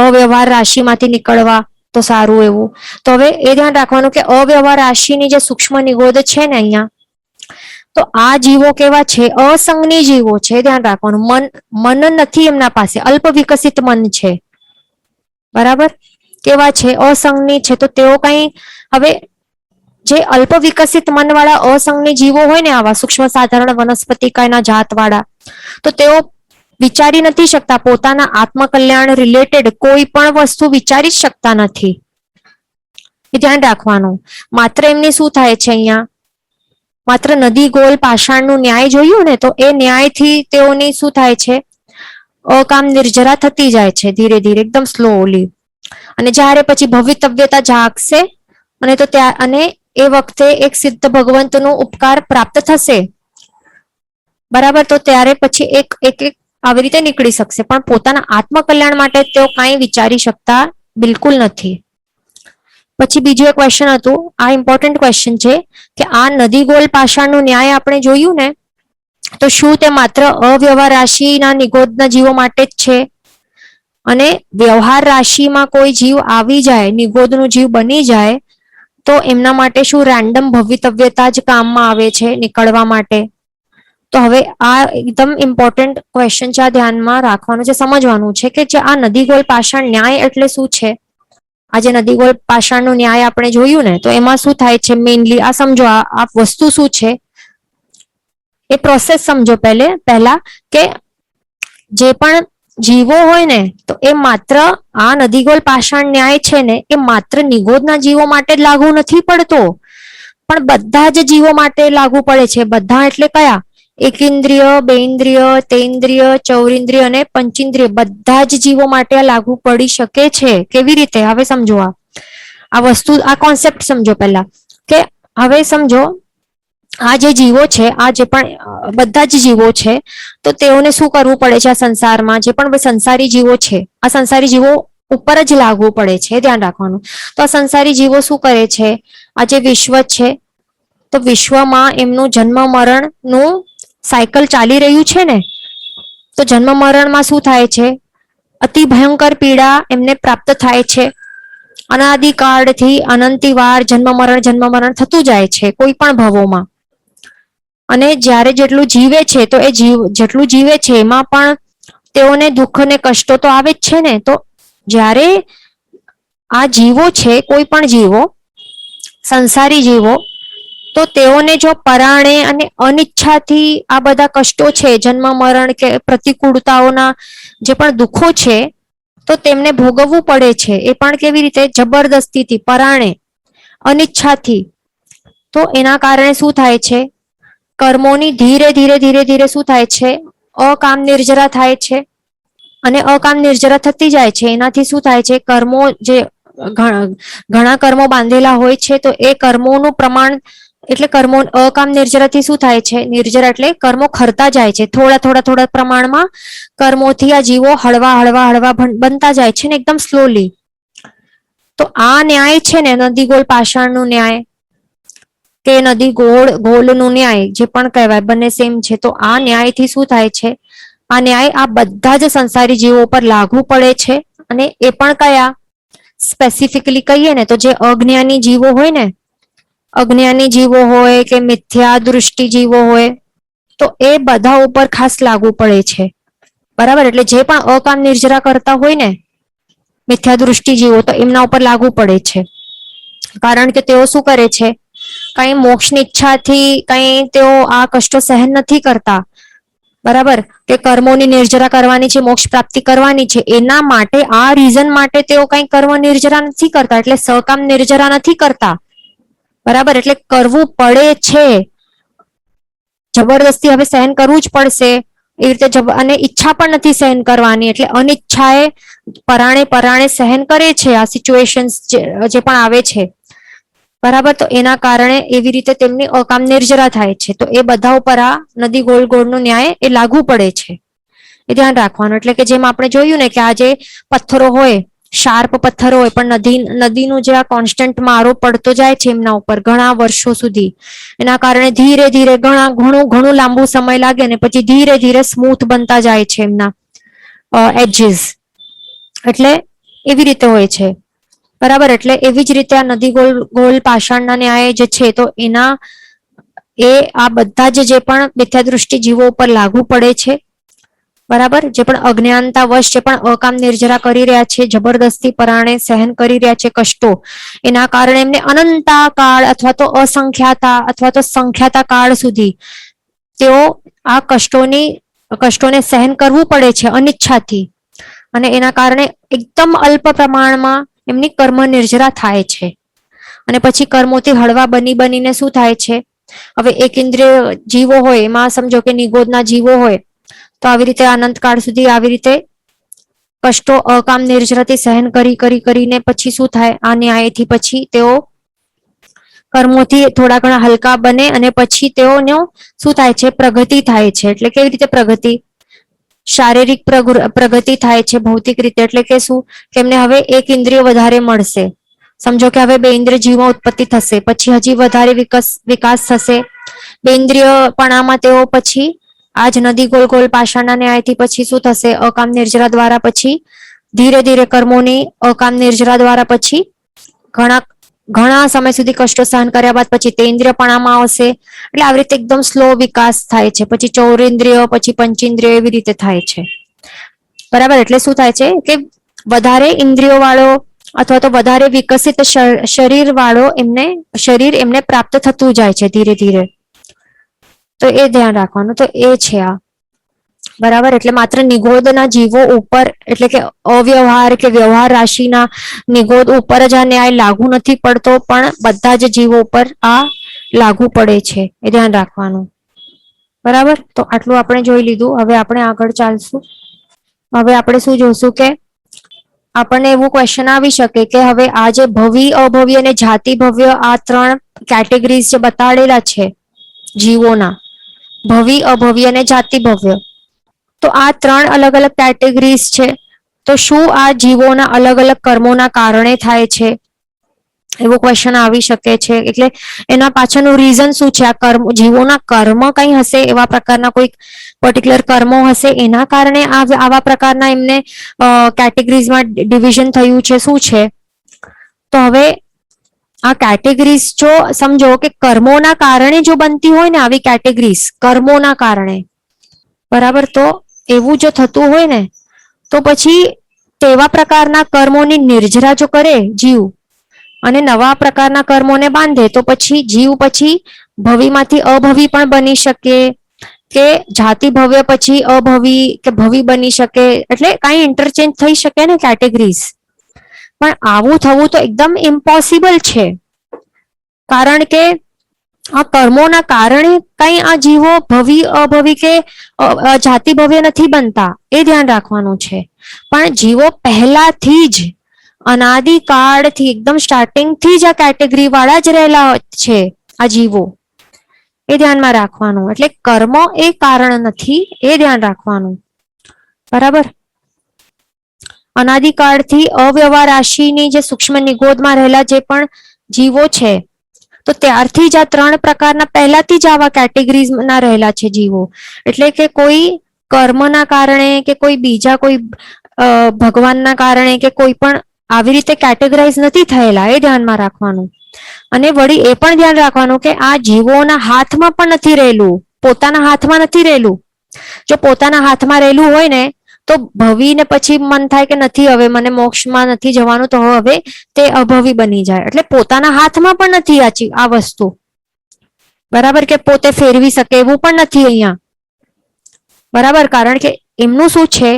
અવ્યવહાર રાશિમાંથી નીકળવા તો સારું એવું, તો હવે એ ધ્યાન રાખવાનું કે અવ્યવહાર રાશિની જે સૂક્ષ્મ નિગોદ છે ને અહીંયા, તો આ જીવો કેવા છે, અસંગની જીવો છે, ધ્યાન રાખવાનું, મન નથી એમના પાસે, અલ્પ વિકસિત મન છે, બરાબર, કેવા છે અસંગની છે, તો તેઓ કઈ હવે જે અલ્પ વિકસિત મન વાળા અસંગની જીવો હોય ને આવા સૂક્ષ્મ સાધારણ વનસ્પતિ કાયના જાત વાળા, તો તેઓ વિચારી નથી શકતા, પોતાના આત્મકલ્યાણ રિલેટેડ કોઈ પણ વસ્તુ વિચારી શકતા નથી, એ ધ્યાન રાખવાનું. માત્ર એમની શું થાય છે અહીંયા, માત્ર નદી ગોલ પાષાણનું ન્યાય જોયું ને, તો એ ન્યાયથી તેઓની શું થાય છે, અકામ નિર્જરા થતી જાય છે ધીરે ધીરે એકદમ સ્લોલી, અને જ્યારે પછી ભવિતવ્યતા જાગશે અને તો અને એ વખતે એક સિદ્ધ ભગવંતનો ઉપકાર પ્રાપ્ત થશે, બરાબર, તો ત્યારે પછી એક આવી રીતે નીકળી શકશે, પણ પોતાના આત્મકલ્યાણ માટે તેઓ કાંઈ વિચારી શકતા બિલકુલ નથી. પછી બીજું એક ક્વેશ્ચન હતું, આ ઇમ્પોર્ટન્ટ ક્વેશ્ચન છે કે આ નદી ગોલ પાષાણનું ન્યાય આપણે જોયું ને, તો શું તે માત્ર અવ્યવહાર રાશિના નિગોદના જીવો માટે જ છે, અને વ્યવહાર રાશિમાં કોઈ જીવ આવી જાય, નિગોદનું જીવ બની જાય, તો એમના માટે શું રેન્ડમ ભવિતવ્યતા જ કામમાં આવે છે નીકળવા માટે? તો હવે આ એકદમ ઇમ્પોર્ટન્ટ ક્વેશ્ચન છે, આ ધ્યાનમાં રાખવાનું છે, સમજવાનું છે કે જે આ નદીગોલ પાષાણ ન્યાય એટલે શું છે. આ જે નદીગોલ પાષાણનો ન્યાય આપણે જોયું ને, તો એમાં શું થાય છે મેઇનલી આ સમજો, આ વસ્તુ શું છે એ પ્રોસેસ સમજો પહેલા કે જે પણ જીવો હોય ને, તો એ માત્ર આ નદીગોલ પાષાણ ન્યાય છે ને, એ માત્ર નિગોદના જીવો માટે જ લાગુ નથી પડતો, પણ બધા જ જીવો માટે લાગુ પડે છે. બધા એટલે કયા? એકેન્દ્રિય, બેઇન્દ્રિય, તેન્દ્રિય, ચૌરિન્દ્રિય અને પંચેન્દ્રિય, બધા જ જીવો માટે આ લાગુ પડી શકે છે. કેવી રીતે? હવે સમજો, આ વસ્તુ, આ કોન્સેપ્ટ સમજો પહેલા, કે હવે સમજો આ જે જીવો છે, આ જે પણ બધા જ જીવો છે, તો તેઓને શું કરવું પડે છે? આ સંસારમાં જે પણ સંસારી જીવો છે, આ સંસારી જીવો ઉપર જ લાગુ પડે છે, ધ્યાન રાખવાનું. તો આ સંસારી જીવો શું કરે છે? આ જે વિશ્વ છે, તો વિશ્વમાં એમનું જન્મ મરણનું સાયકલ ચાલી રહ્યું છે ને, તો જન્મ મરણમાં શું થાય છે? અતિ ભયંકર પીડા એમને પ્રાપ્ત થાય છે. અનાદિકાળથી અનંતિવાર જન્મ મરણ થતું જાય છે કોઈ પણ ભવોમાં. અને જ્યારે જેટલું જીવે છે તો એ જેટલું જીવે છે એમાં પણ તેઓને દુઃખ અને કષ્ટો તો આવે જ છે ને. તો જ્યારે આ જીવો છે, કોઈ પણ જીવો, સંસારી જીવો, તો તેઓને જો પરાણે અને અનિચ્છાથી આ બધા કષ્ટો છે, જન્મ મરણ કે પ્રતિકૂળતાઓના જે પણ દુઃખો છે, તો તેમને ભોગવવું પડે છે. એ પણ કેવી રીતે? જબરદસ્તીથી, પરાણે, અનિચ્છાથી. તો એના કારણે શું થાય છે? કર્મોની ધીરે ધીરે ધીરે ધીરે શું થાય છે? અકામ નિર્જરા થાય છે. અને અકામ નિર્જરા થતી જાય છે એનાથી શું થાય છે? કર્મો જે ઘણા કર્મો બાંધેલા હોય છે તો એ કર્મોનું પ્રમાણ એટલે કર્મો અકામ નિર્જરાથી શું થાય છે? નિર્જરા એટલે કર્મો ખરતા જાય છે. થોડા થોડા થોડા પ્રમાણમાં કર્મોથી આ જીવો હળવા હળવા હળવા બનતા જાય છે ને, એકદમ સ્લોલી. તો આ ન્યાય છે ને, નદી ગોળ પાષાણનું ન્યાય કે નદી ગોળનું ન્યાય, જે પણ કહેવાય, બંને સેમ છે. તો આ ન્યાયથી શું થાય છે? આ ન્યાય આ બધા જ સંસારી જીવો પર લાગુ પડે છે. અને એ પણ કયા? સ્પેસિફિકલી કહીએ ને તો જે અજ્ઞાની જીવો હોય ને, અજ્ઞાની જીવો હોય કે મિથ્યા દૃષ્ટિ જીવો હોય, તો એ બધા ઉપર ખાસ લાગુ પડે છે. બરાબર? એટલે જે પણ અકામ નિર્જરા કરતા હોય ને, મિથ્યા દૃષ્ટિ જીવો, તો એમના ઉપર લાગુ પડે છે. કારણ કે તેઓ શું કરે છે? કઈ મોક્ષની ઈચ્છાથી કઈ તેઓ આ કષ્ટો સહન નથી કરતા. બરાબર? કે કર્મોની નિર્જરા કરવાની છે, મોક્ષ પ્રાપ્તિ કરવાની છે, એના માટે, આ રીઝન માટે તેઓ કઈ કર્મ નિર્જરા નથી કરતા, એટલે સકામ નિર્જરા નથી કરતા. બરાબર? એટલે કરવું પડે છે. જબરદસ્તી હવે સહન કરવું જ પડશે એવી રીતે. અને ઈચ્છા પણ નથી સહન કરવાની, એટલે અનિચ્છાએ પરાણે પરાણે સહન કરે છે આ સિચ્યુએશન્સ જે પણ આવે છે. બરાબર? તો એના કારણે એવી રીતે તેમની અકામ નિર્જરા થાય છે. તો એ બધા ઉપર આ નદી ગોળ ગોળનો ન્યાય એ લાગુ પડે છે. એ ધ્યાન રાખવાનું. એટલે કે જેમ આપણે જોયું ને કે આ જે પથ્થરો હોય, શાર્પ પથ્થરો હોય, પણ નદીનું જે આ કોન્સ્ટન્ટ મારો પડતો જાય છે એમના ઉપર ઘણા વર્ષો સુધી, એના કારણે ધીરે ધીરે ઘણું લાંબુ સમય લાગે ને પછી ધીરે ધીરે સ્મૂથ બનતા જાય છે એમના એજીસ. એટલે એવી રીતે હોય છે. બરાબર? એટલે એવી જ રીતે આ નદી ગોળ પાષાણના ન્યાય જે છે, તો એના આ બધા જ જે પણ મિથ્યા દૃષ્ટિ જીવો ઉપર લાગુ પડે છે. બરાબર? જે પણ અજ્ઞાનતાવશ જે પણ અકામ નિર્જરા કરી રહ્યા છે, જબરદસ્તી પરાણે સહન કરી રહ્યા છે કષ્ટો, એના કારણે એમને અનંતા કાળ અથવા તો અસંખ્યાતા અથવા તો સંખ્યાતા કાળ સુધી તેઓ આ કષ્ટોને સહન કરવું પડે છે અનિચ્છાથી. અને એના કારણે એકદમ અલ્પ પ્રમાણમાં એમની કર્મ નિર્જરા થાય છે. અને પછી કર્મોથી હળવા બનીને શું થાય છે? હવે એક ઇન્દ્રિય જીવો હોય, એમાં સમજો કે નિગોદના જીવો હોય, તો આવી રીતે અનંતકાળ સુધી આવી રીતે કષ્ટો અકામ નિર્જરાથી સહન કરીને પછી શું થાય? આ ન્યાયથી પછી તેઓ કર્મોથી થોડા ઘણા હલકા બને અને પછી તેઓનો શું થાય છે? પ્રગતિ થાય છે. એટલે કેવી રીતે પ્રગતિ? શારીરિક પ્રગતિ થાય છે ભૌતિક રીતે. એટલે કે શું? કે એમને હવે એક ઇન્દ્રિય વધારે મળશે. સમજો કે હવે 2 ઇન્દ્રિય જીવમાં ઉત્પત્તિ થશે, પછી હજી વધારે વિકાસ થશે 2 ઇન્દ્રિયપણામાં. તેઓ પછી આજ નદી ગોળ ગોળ પાષાણના ન્યાયથી પછી શું થશે? અકામ નિર્જરા દ્વારા પછી ધીરે ધીરે કર્મોની અકામ નિર્જરા દ્વારા પછી ઘણા સમય સુધી કષ્ટો સહન કર્યા બાદ પછી તે ઇન્દ્રિયપણામાં આવશે. એટલે આવી રીતે એકદમ સ્લો વિકાસ થાય છે. પછી ચૌરેન્દ્રિય, પછી પંચેન્દ્રિય, એવી રીતે થાય છે. બરાબર? એટલે શું થાય છે કે વધારે ઇન્દ્રિયો વાળો અથવા તો વધારે વિકસિત શરીર વાળો શરીર એમને પ્રાપ્ત થતું જાય છે ધીરે ધીરે. તો એ ધ્યાન રાખવાનું. તો એ છે આ. બરાબર? એટલે માત્ર નિગોદના જીવો ઉપર, એટલે કે અવ્યવહાર કે વ્યવહાર રાશિના નિગોદ ઉપર જ આ ન્યાય લાગુ નથી પડતો, પણ બધા જ જીવો ઉપર આ લાગુ પડે છે. એ ધ્યાન રાખવાનું. બરાબર? તો આટલું આપણે જોઈ લીધું. હવે આપણે આગળ ચાલશું. હવે આપણે શું જોશું કે આપણને એવું ક્વેશ્ચન આવી શકે કે હવે આ જે ભવી, અભવ્ય અને જાતિ ભવ્ય, આ 3 કેટેગરીઝ જે બતાડેલા છે જીવોના, ભવી, અભવ્ય અને જાતિ ભવ્ય, તો આ 3 અલગ અલગ કેટેગરીઝ છે. તો શું આ જીવોના અલગ અલગ કર્મોના કારણે થાય છે? એવો ક્વેશ્ચન આવી શકે છે. એટલે એના પાછળનું રીઝન શું છે? આ કર્મ, જીવોના કર્મ કઈ હશે, એવા પ્રકારના કોઈ પર્ટિક્યુલર કર્મો હશે, એના કારણે આવા પ્રકારના એમને કેટેગરીઝમાં ડિવિઝન થયું છે, શું છે? તો હવે આ કેટેગરીઝ જો સમજો કે કર્મોના કારણે જો બનતી હોય ને આવી કેટેગરીઝ, કર્મોના કારણે, બરાબર, તો એવું જો થતું હોય ને તો પછી તેવા પ્રકારના કર્મોની નિર્જરા જો કરે જીવ અને નવા પ્રકારના કર્મોને બાંધે તો પછી જીવ પછી ભવીમાંથી અભવી પણ બની શકે, કે જાતિ ભવ્ય પછી અભવી કે ભવી બની શકે. એટલે કાંઈ ઇન્ટરચેન્જ થઈ શકે ને કેટેગરીઝ. પણ આવું થવું તો એકદમ ઇમ્પોસિબલ છે, કારણ કે આ કર્મોના કારણે કઈ આ જીવો ભવી અભવી કે જાતિ ભવ્ય નથી બનતા, એ ધ્યાન રાખવાનું છે. પણ જીવો પહેલાથી જ અનાદિકાળથી એકદમ સ્ટાર્ટિંગથી જ આ કેટેગરી વાળા જ રહેલા છે આ જીવો, એ ધ્યાનમાં રાખવાનું. એટલે કર્મ એ કારણ નથી, એ ધ્યાન રાખવાનું, બરાબર. અનાદિકાળથી અવ્યવહાર રાશિની જે સૂક્ષ્મ નિગોદમાં રહેલા જે પણ જીવો છે, તો ત્યારથી જ આ ત્રણ પ્રકારના પહેલાથી જ આવા કેટેગરીઝના રહેલા છે જીવો. એટલે કે કોઈ કર્મના કારણે કે કોઈ બીજા કોઈ ભગવાનના કારણે કે કોઈ પણ આવી રીતે કેટેગરાઇઝ નથી થયેલા, એ ધ્યાનમાં રાખવાનું. અને વળી એ પણ ધ્યાન રાખવાનું કે આ જીવોના હાથમાં પણ નથી રહેલું, પોતાના હાથમાં નથી રહેલું. જો પોતાના હાથમાં રહેલું હોય ને તો ભવીને પછી મન થાય કે નથી, હવે મને મોક્ષમાં નથી જવાનું, તો હવે તે અભવી બની જાય. એટલે પોતાના હાથમાં પણ નથી આ વસ્તુ, બરાબર, કે પોતે ફેરવી શકે એવું પણ નથી અહીંયા, બરાબર. કારણ કે એમનું શું છે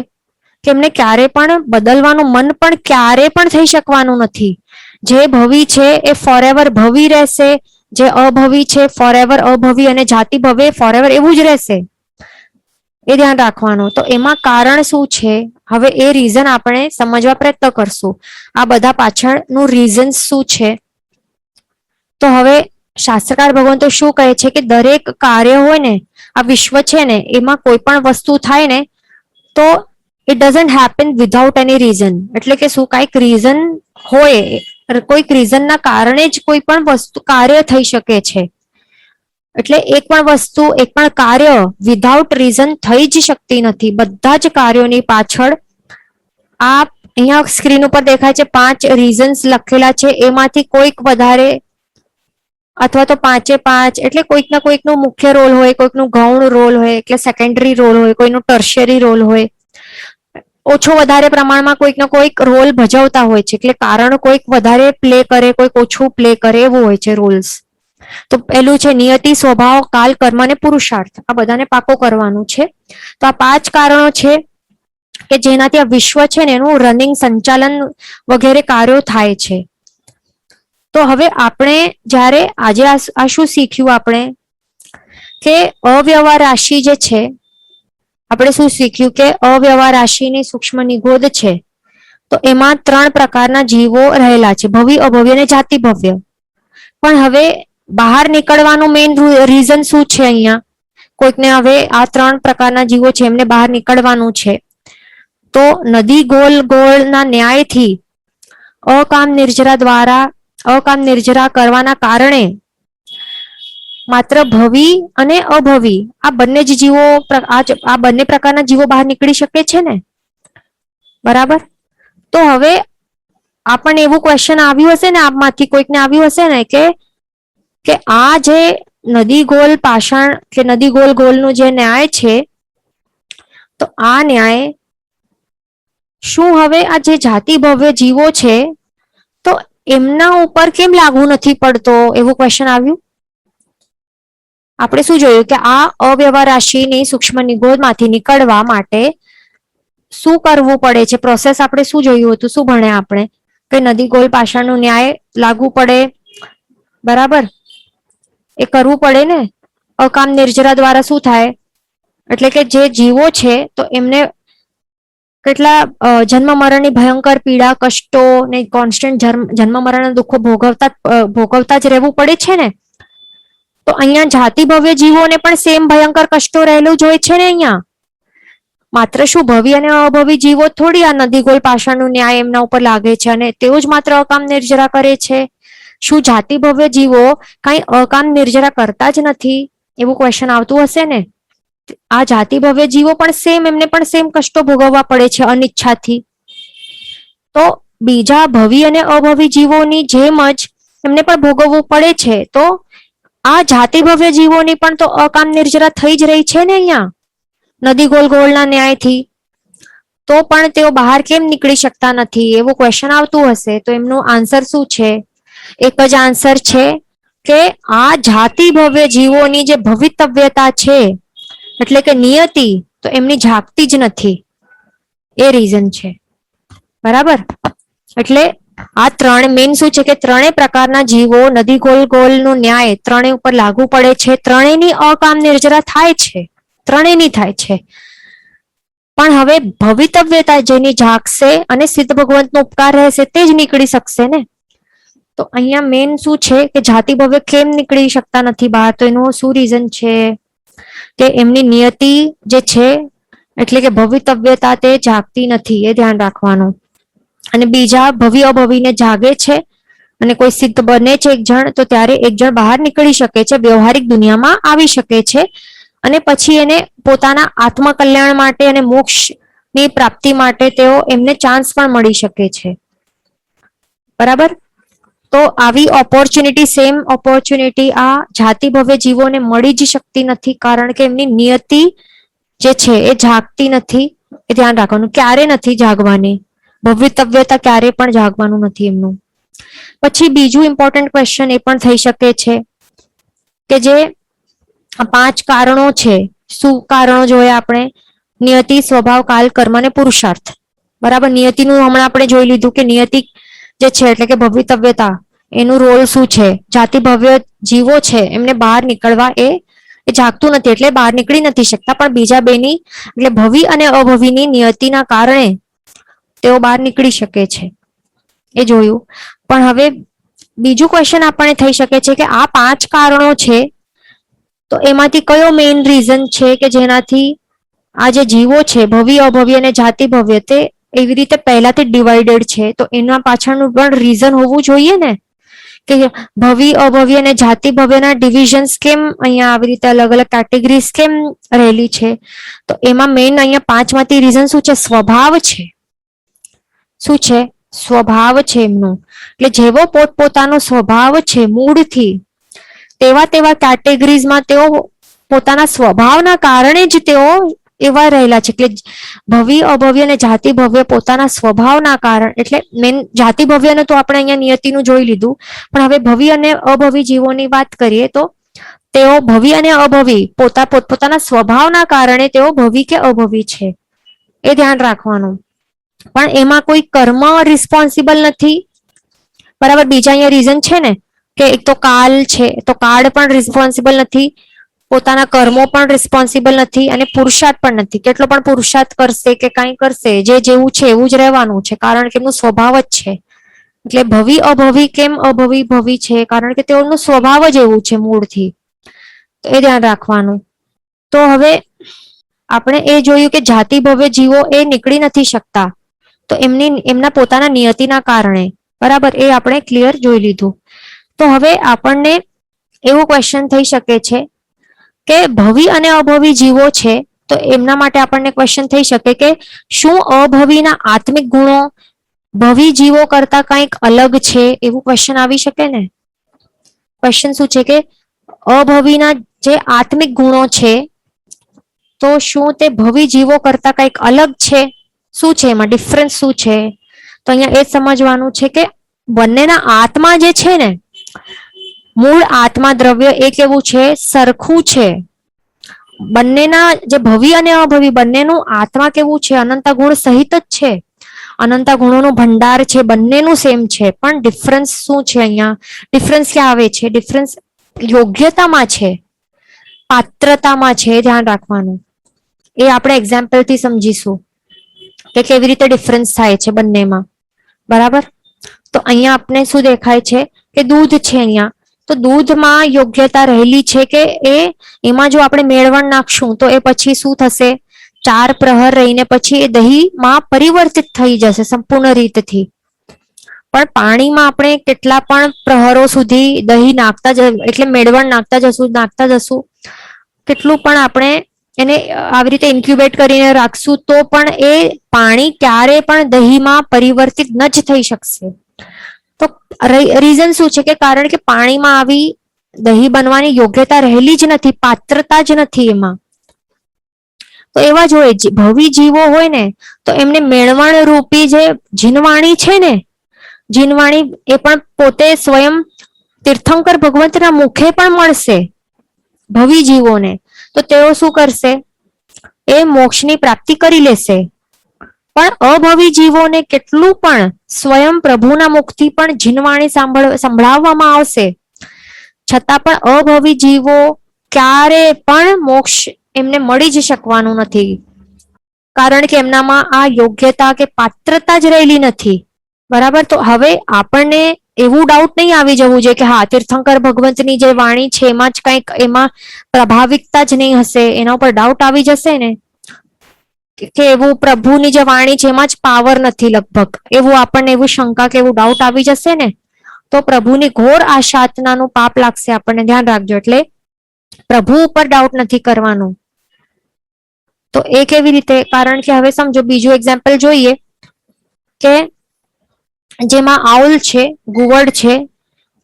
કે એમને ક્યારે પણ બદલવાનું મન પણ ક્યારે પણ થઈ શકવાનું નથી. જે ભવી છે એ ફોરએવર ભવી રહેશે, જે અભવી છે ફોરએવર અભવી, અને જાતિ ભવે ફોરએવર એવું જ રહેશે, એ ધ્યાન રાખવાનું. તો એમાં કારણ શું છે, હવે એ રીઝન આપણે સમજવા પ્રયત્ન કરશું. આ બધા પાછળનું રીઝન શું છે? તો હવે શાસ્ત્રકાર ભગવાન તો શું કહે છે કે દરેક કાર્ય હોય ને, આ વિશ્વ છે ને, એમાં કોઈ પણ વસ્તુ થાય ને તો it doesn't happen without any reason. એટલે કે શું, કાંઈક રીઝન હોય, કોઈક રીઝનના કારણે જ કોઈ પણ વસ્તુ કાર્ય થઈ શકે છે. એટલે એક પણ વસ્તુ, એક પણ કાર્ય વિધાઉટ રીઝન થઈ જ શકતી નથી. બધા જ કાર્યોની પાછળ આ અહીંયા સ્ક્રીન ઉપર દેખાય છે 5 રીઝન્સ લખેલા છે, એમાંથી કોઈક વધારે અથવા તો 5 એટલે કોઈક ના કોઈકનો મુખ્ય રોલ હોય, કોઈકનું ગૌણ રોલ હોય એટલે સેકન્ડરી રોલ હોય, કોઈનો ટર્શિયરી રોલ હોય, ઓછો વધારે પ્રમાણમાં કોઈક ના કોઈક રોલ ભજવતા હોય છે. એટલે કારણ કોઈક વધારે પ્લે કરે, કોઈક ઓછું પ્લે કરે, એવું હોય છે રોલ્સ. તો પેલું છે નિયતિ, સ્વભાવ, કાલ, કર્મ અને પુરુષાર્થ. આ બધાને પાકો કરવાનું છે. તો આ 5 કારણો છે કે જેનાથી આ વિશ્વ છે ને એનું રનિંગ, સંચાલન વગેરે કાર્યો થાય છે. તો હવે આપણે જ્યારે આજે આ શું શીખ્યું આપણે કે અવ્યવહાર રાશિ જે છે, આપણે શું શીખ્યું કે અવ્યવહાર રાશિની સૂક્ષ્મ નિગોદ છે, તો એમાં 3 પ્રકારના જીવો રહેલા છે, ભવી, અભવ્ય અને જાતિ ભવ્ય. પણ હવે બહાર નીકળવાનું મેઇન રીઝન શું છે? અહીંયા કોઈકને હવે આ 3 પ્રકારના જીવો છે એમને બહાર નીકળવાનું છે, તો નદી ગોલ ગોળના ન્યાયથી અકામ નિર્જરા દ્વારા અકામ નિર્જરા કરવાના કારણે માત્ર ભવી અને અભવી આ બંને જ જીવો, આ બંને પ્રકારના જીવો બહાર નીકળી શકે છે ને, બરાબર. તો હવે આપણને એવું ક્વેશ્ચન આવ્યું હશે ને, આપમાંથી કોઈકને આવ્યું હશે ને કે આ જે નદી ગોલ પાષાણ કે નદી ગોલ ગોલનું જે ન્યાય છે, તો આ ન્યાય શું હવે આ જે જાતિ ભવ્ય જીવો છે તો એમના ઉપર કેમ લાગુ નથી પડતો, એવું ક્વેશ્ચન આવ્યું. આપણે શું જોયું કે આ અવ્યવહાર રાશિની સૂક્ષ્મ નિગોદમાંથી નીકળવા માટે શું કરવું પડે છે, પ્રોસેસ આપણે શું જોયું હતું, શું ભણ્યા આપણે કે નદી ગોલ પાષાણનું ન્યાય લાગુ પડે, બરાબર, એ કરવું પડે ને. અકામ નિર્જરા દ્વારા શું થાય, એટલે કે જે જીવો છે તો એમને કેટલા જન્મ મરણની ભયંકર પીડા, કષ્ટો ને કોન્સ્ટન્ટ જન્મ મરણના દુઃખો ભોગવતા જ રહેવું પડે છે ને. તો અહીંયા જાતિ ભવ્ય જીવોને પણ સેમ ભયંકર કષ્ટો રહેલું જ હોય છે ને અહીંયા. માત્ર શું ભવી અને અભવી જીવો થોડી આ નદી ગોલ પાષાણનું ન્યાય એમના ઉપર લાગે છે અને તેઓ જ માત્ર અકામ નિર્જરા કરે છે, શું જાતિ ભવ્ય જીવો કઈ અકામ નિર્જરા કરતા જ નથી એવું ક્વેશ્ચન આવતું હશે ને. આ જાતિ ભવ્ય જીવો પણ સેમ, એમને પણ સેમ કષ્ટો ભોગવવા પડે છે અનિચ્છાથી. તો બીજા ભવી અને અભવી જીવોની જેમ જ એમને પણ ભોગવવું પડે છે. તો આ જાતિ ભવ્ય જીવોની પણ તો અકામ નિર્જરા થઈ જ રહી છે ને અહીંયા નદી ગોલ ગોળના ન્યાયથી. તો પણ તેઓ બહાર કેમ નીકળી શકતા નથી એવું ક્વેશ્ચન આવતું હશે. તો એમનું આન્સર શું છે? એક જ આન્સર છે કે આ જાતિ ભવ્ય જીવોની જે ભવિતવ્યતા છે એટલે કે નિયતિ, તો એમની જાગતી જ નથી, એ રીઝન છે. બરાબર. એટલે આ ત્રણ મેન શું છે કે ત્રણેય પ્રકારના જીવો નદી ગોલ ગોલ નો ન્યાય ત્રણેય ઉપર લાગુ પડે છે. ત્રણેયની અકામ નિર્જરા થાય છે, ત્રણેયની થાય છે. પણ હવે ભવિતવ્યતા જેની જાગશે અને સિદ્ધ ભગવંતનો ઉપકાર રહેશે તે જ નીકળી શકશે ને. તો અહીંયા મેન શું છે કે જાતિ ભવ્ય કેમ નીકળી શકતા નથી બહાર? તો એનું શું રીઝન છે કે એમની નિયતિ જે છે એટલે કે ભવિતવ્યતા તે જાગતી નથી, એ ધ્યાન રાખવાનું. અને બીજા ભવિ અભવિને જાગે છે અને કોઈ સિદ્ધ બને છે એક જણ, તો ત્યારે એક જણ બહાર નીકળી શકે છે, વ્યવહારિક દુનિયામાં આવી શકે છે અને પછી એને પોતાના આત્મકલ્યાણ માટે અને મોક્ષની પ્રાપ્તિ માટે તેઓ એમને ચાન્સ પણ મળી શકે છે. બરાબર. તો આવી ઓપોર્ચ્યુનિટી, સેમ ઓપોર્ચ્યુનિટી આ જાતિ ભવ્ય જીવોને મળી જ શકતી નથી, કારણ કે એમની નિયતિ જે છે એ જાગતી નથી. એ ધ્યાન રાખવાનું, ક્યારે નથી જાગવાની, ભવિતવ્યતા ક્યારે પણ જાગવાનું નથી એમનું. પછી બીજું ઇમ્પોર્ટન્ટ ક્વેશ્ચન એ પણ થઈ શકે છે કે જે 5 કારણો છે, શું કારણો જોઈએ આપણે? નિયતિ, સ્વભાવ, કાલ, કર્મ અને પુરુષાર્થ. બરાબર. નિયતિનું હમણાં આપણે જોઈ લીધું કે નિયતિ જે છે એટલે કે ભવિતવ્યતા, એનું રોલ શું છે? જાતિ ભવ્ય જીવો છે એમને બહાર નીકળવા એ જાગતું નથી એટલે બહાર નીકળી નથી શકતા, પણ બીજા બેની એટલે ભવિ અને અભવિની નિયતિના કારણે તેઓ બહાર નીકળી શકે છે, એ જોયું. પણ હવે બીજું ક્વેશ્ચન આપણને થઈ શકે છે કે આ 5 કારણો છે તો એમાંથી કયો મેઇન રીઝન છે કે જેનાથી આ જે જીવો છે ભવિ અભવિ અને જાતિ ભવ્ય તે એવી રીતે પહેલાથી ડિવાઇડેડ છે? તો એના પાછળનું પણ રીઝન હોવું જોઈએ ને કે ભવિ અભવિ અને જાતિ ભવ્યના ડિવિઝન્સ કેમ અહીંયા આવી રીતે અલગ અલગ કેટેગરીઝ કેમ રહેલી છે? તો એમાં મેઇન અહીંયા 5 માંથી રીઝન શું છે? સ્વભાવ છે. શું છે? સ્વભાવ છે એમનો. એટલે જેવો પોતપોતાનો સ્વભાવ છે મૂળથી, તેવા તેવા કેટેગરીઝમાં તેઓ પોતાના સ્વભાવના કારણે જ તેઓ એવા રહેલા છે. એટલે ભવિ અભવ્ય અને જાતિ ભવ્ય પોતાના સ્વભાવના કારણ, એટલે મેન જાતિ ભવ્યને તો આપણે અહીંયા નિયતિનું જોઈ લીધું, પણ હવે ભવિ અને અભવિ જીવોની વાત કરીએ તો તેઓ ભવિ અને અભવિ પોતપોતાના સ્વભાવના કારણે તેઓ ભવિ કે અભવિ છે, એ ધ્યાન રાખવાનું. પણ એમાં કોઈ કર્મ રિસ્પોન્સિબલ નથી. બરાબર. બીજા અહીંયા રીઝન છે ને કે એક તો કાલ છે, તો કાળ પણ રિસ્પોન્સિબલ નથી, પોતાના કર્મો પણ રિસ્પોન્સિબલ નથી અને પુરુષાર્થ પણ નથી. કેટલો પણ પુરુષાર્થ કરશે કે કાંઈ કરશે, જે જેવું છે એવું જ રહેવાનું છે, કારણ કે એમનું સ્વભાવ જ છે. એટલે ભવિ અભવિ કેમ અભવિ ભવિ છે? કારણ કે તેઓનું સ્વભાવ જ એવું છે મૂળથી, તો એ ધ્યાન રાખવાનું. તો હવે આપણે એ જોયું કે જાતિ ભવ્ય જીવો એ નીકળી નથી શકતા, તો એમના પોતાના નિયતિના કારણે. બરાબર. એ આપણે ક્લિયર જોઈ લીધું. તો હવે આપણને એવું ક્વેશ્ચન થઈ શકે છે કે ભવિ અને અભવિ જીવો છે તો એમના માટે આપણને ક્વેશ્ચન થઈ શકે કે શું અભવિના આત્મિક ગુણો ભવિ જીવો કરતા કંઈક અલગ છે? એવું ક્વેશ્ચન આવી શકે ને. ક્વેશ્ચન શું છે કે અભવિના જે આત્મિક ગુણો છે તો શું તે ભવિ જીવો કરતા કંઈક અલગ છે? શું છે એમાં ડિફરન્સ શું છે? તો અહીંયા એ સમજવાનું છે કે બંનેના આત્મા જે છે ને, મૂળ આત્મા દ્રવ્ય એ કેવું છે? સરખું છે. બંનેના જે ભવિ અને અભવિ બંનેનું આત્મા કેવું છે? અનંત ગુણ સહિત જ છે, અનંત ગુણોનો ભંડાર છે, બંનેનું સેમ છે. પણ ડિફરન્સ શું છે? અહીંયા ડિફરન્સ ક્યાં આવે છે? ડિફરન્સ યોગ્યતામાં છે, પાત્રતામાં છે, ધ્યાન રાખવાનું. એ આપણે એક્ઝામ્પલથી સમજીશું કે કેવી રીતે ડિફરન્સ થાય છે બંનેમાં. બરાબર. તો અહીંયા આપણે શું દેખાય છે કે દૂધ છે અહીંયા, તો દૂધમાં યોગ્યતા રહેલી છે કે એમાં જો આપણે મેળવણ નાખશું તો એ પછી શું થશે? 4 પ્રહર રહીને પછી એ દહીંમાં પરિવર્તિત થઈ જશે સંપૂર્ણ રીતથી. પણ પાણીમાં આપણે કેટલા પણ પ્રહરો સુધી દહીં નાખતા જ એટલે મેળવણ નાખતા જશું કેટલું પણ આપણે એને આવી રીતે ઇન્ક્યુબેટ કરીને રાખશું તો પણ એ પાણી ક્યારે પણ દહીંમાં પરિવર્તિત ન જ થઈ શકશે. તો રીઝન શું છે કે કારણ કે પાણીમાં આવી દહીં બનવાની યોગ્યતા રહેલી જ નથી, પાત્રતા જ નથી એમાં. તો એવા જ હોય ભવી જીવો હોય ને તો એમને મેળવણ રૂપી જે જીનવાણી છે ને, જીનવાણી એ પણ પોતે સ્વયં તીર્થંકર ભગવંતના મુખે પણ મળશે ભવી જીવોને. તો તેઓ શું કરશે? એ મોક્ષની પ્રાપ્તિ કરી લેશે. પણ અભવી જીવોને કેટલું પણ સ્વયં પ્રભુના મુખથી પણ જીનવાણી સંભળાવવામાં આવશે છતાં પણ અભવી જીવો ક્યારે પણ મોક્ષ એમને મળી જ શકવાનું નથી, કારણ કે એમનામાં આ યોગ્યતા કે પાત્રતા જ રહેલી નથી. બરાબર. તો હવે આપણને એવું ડાઉટ નહીં આવી જવું જોઈએ કે હા તીર્થંકર ભગવંતની જે વાણી છે એમાં જ કંઈક એમાં પ્રભાવિકતા જ નહીં હશે, એના ઉપર ડાઉટ આવી જશે ને કે એવું પ્રભુની જે વાણી છે એમાં જ પાવર નથી લગભગ, એવું આપણને એવું શંકા કે એવું ડાઉટ આવી જશે ને તો પ્રભુની ઘોર આ સાધનાનું પાપ લાગશે આપણને. ધ્યાન રાખજો. એટલે પ્રભુ ઉપર ડાઉટ નથી કરવાનું. તો એ કેવી રીતે? કારણ કે હવે સમજો બીજું એક્ઝામ્પલ જોઈએ કે જેમાં આઉલ છે, ગુવડ છે,